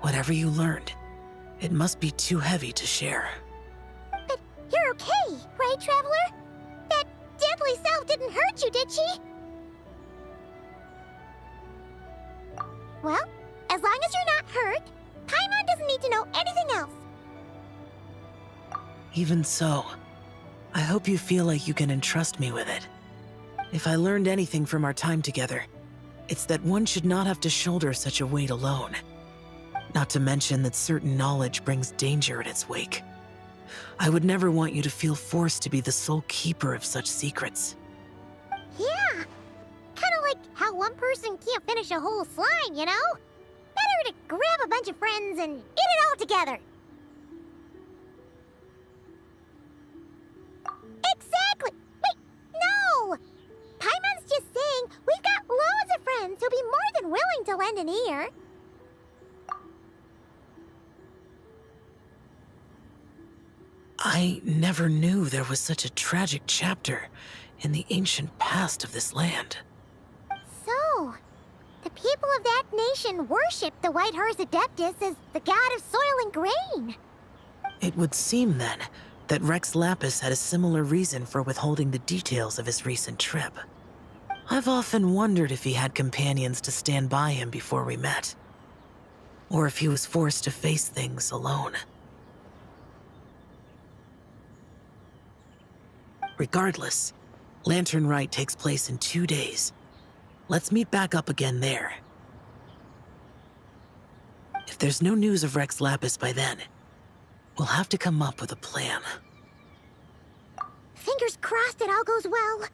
Whatever you learned, it must be too heavy to share. But you're okay, right, Traveler? That deadly self didn't hurt you, did she? Well, as long as you're not hurt, Paimon doesn't need to know anything else. Even so, I hope you feel like you can entrust me with it. If I learned anything from our time together, it's that one should not have to shoulder such a weight alone. Not to mention that certain knowledge brings danger in its wake. I would never want you to feel forced to be the sole keeper of such secrets. Yeah, kind of like how one person can't finish a whole slime, you know? Better to grab a bunch of friends and eat it all together. Exactly! Wait, no! Paimon's just saying we've got loads of friends who'll be more than willing to lend an ear. I never knew there was such a tragic chapter in the ancient past of this land. So, the people of that nation worship the White Horse Adeptus as the god of soil and grain. It would seem, then, that Rex Lapis had a similar reason for withholding the details of his recent trip. I've often wondered if he had companions to stand by him before we met, or if he was forced to face things alone. Regardless, Lantern Rite takes place in 2 days. Let's meet back up again there. If there's no news of Rex Lapis by then, we'll have to come up with a plan. Fingers crossed it all goes well.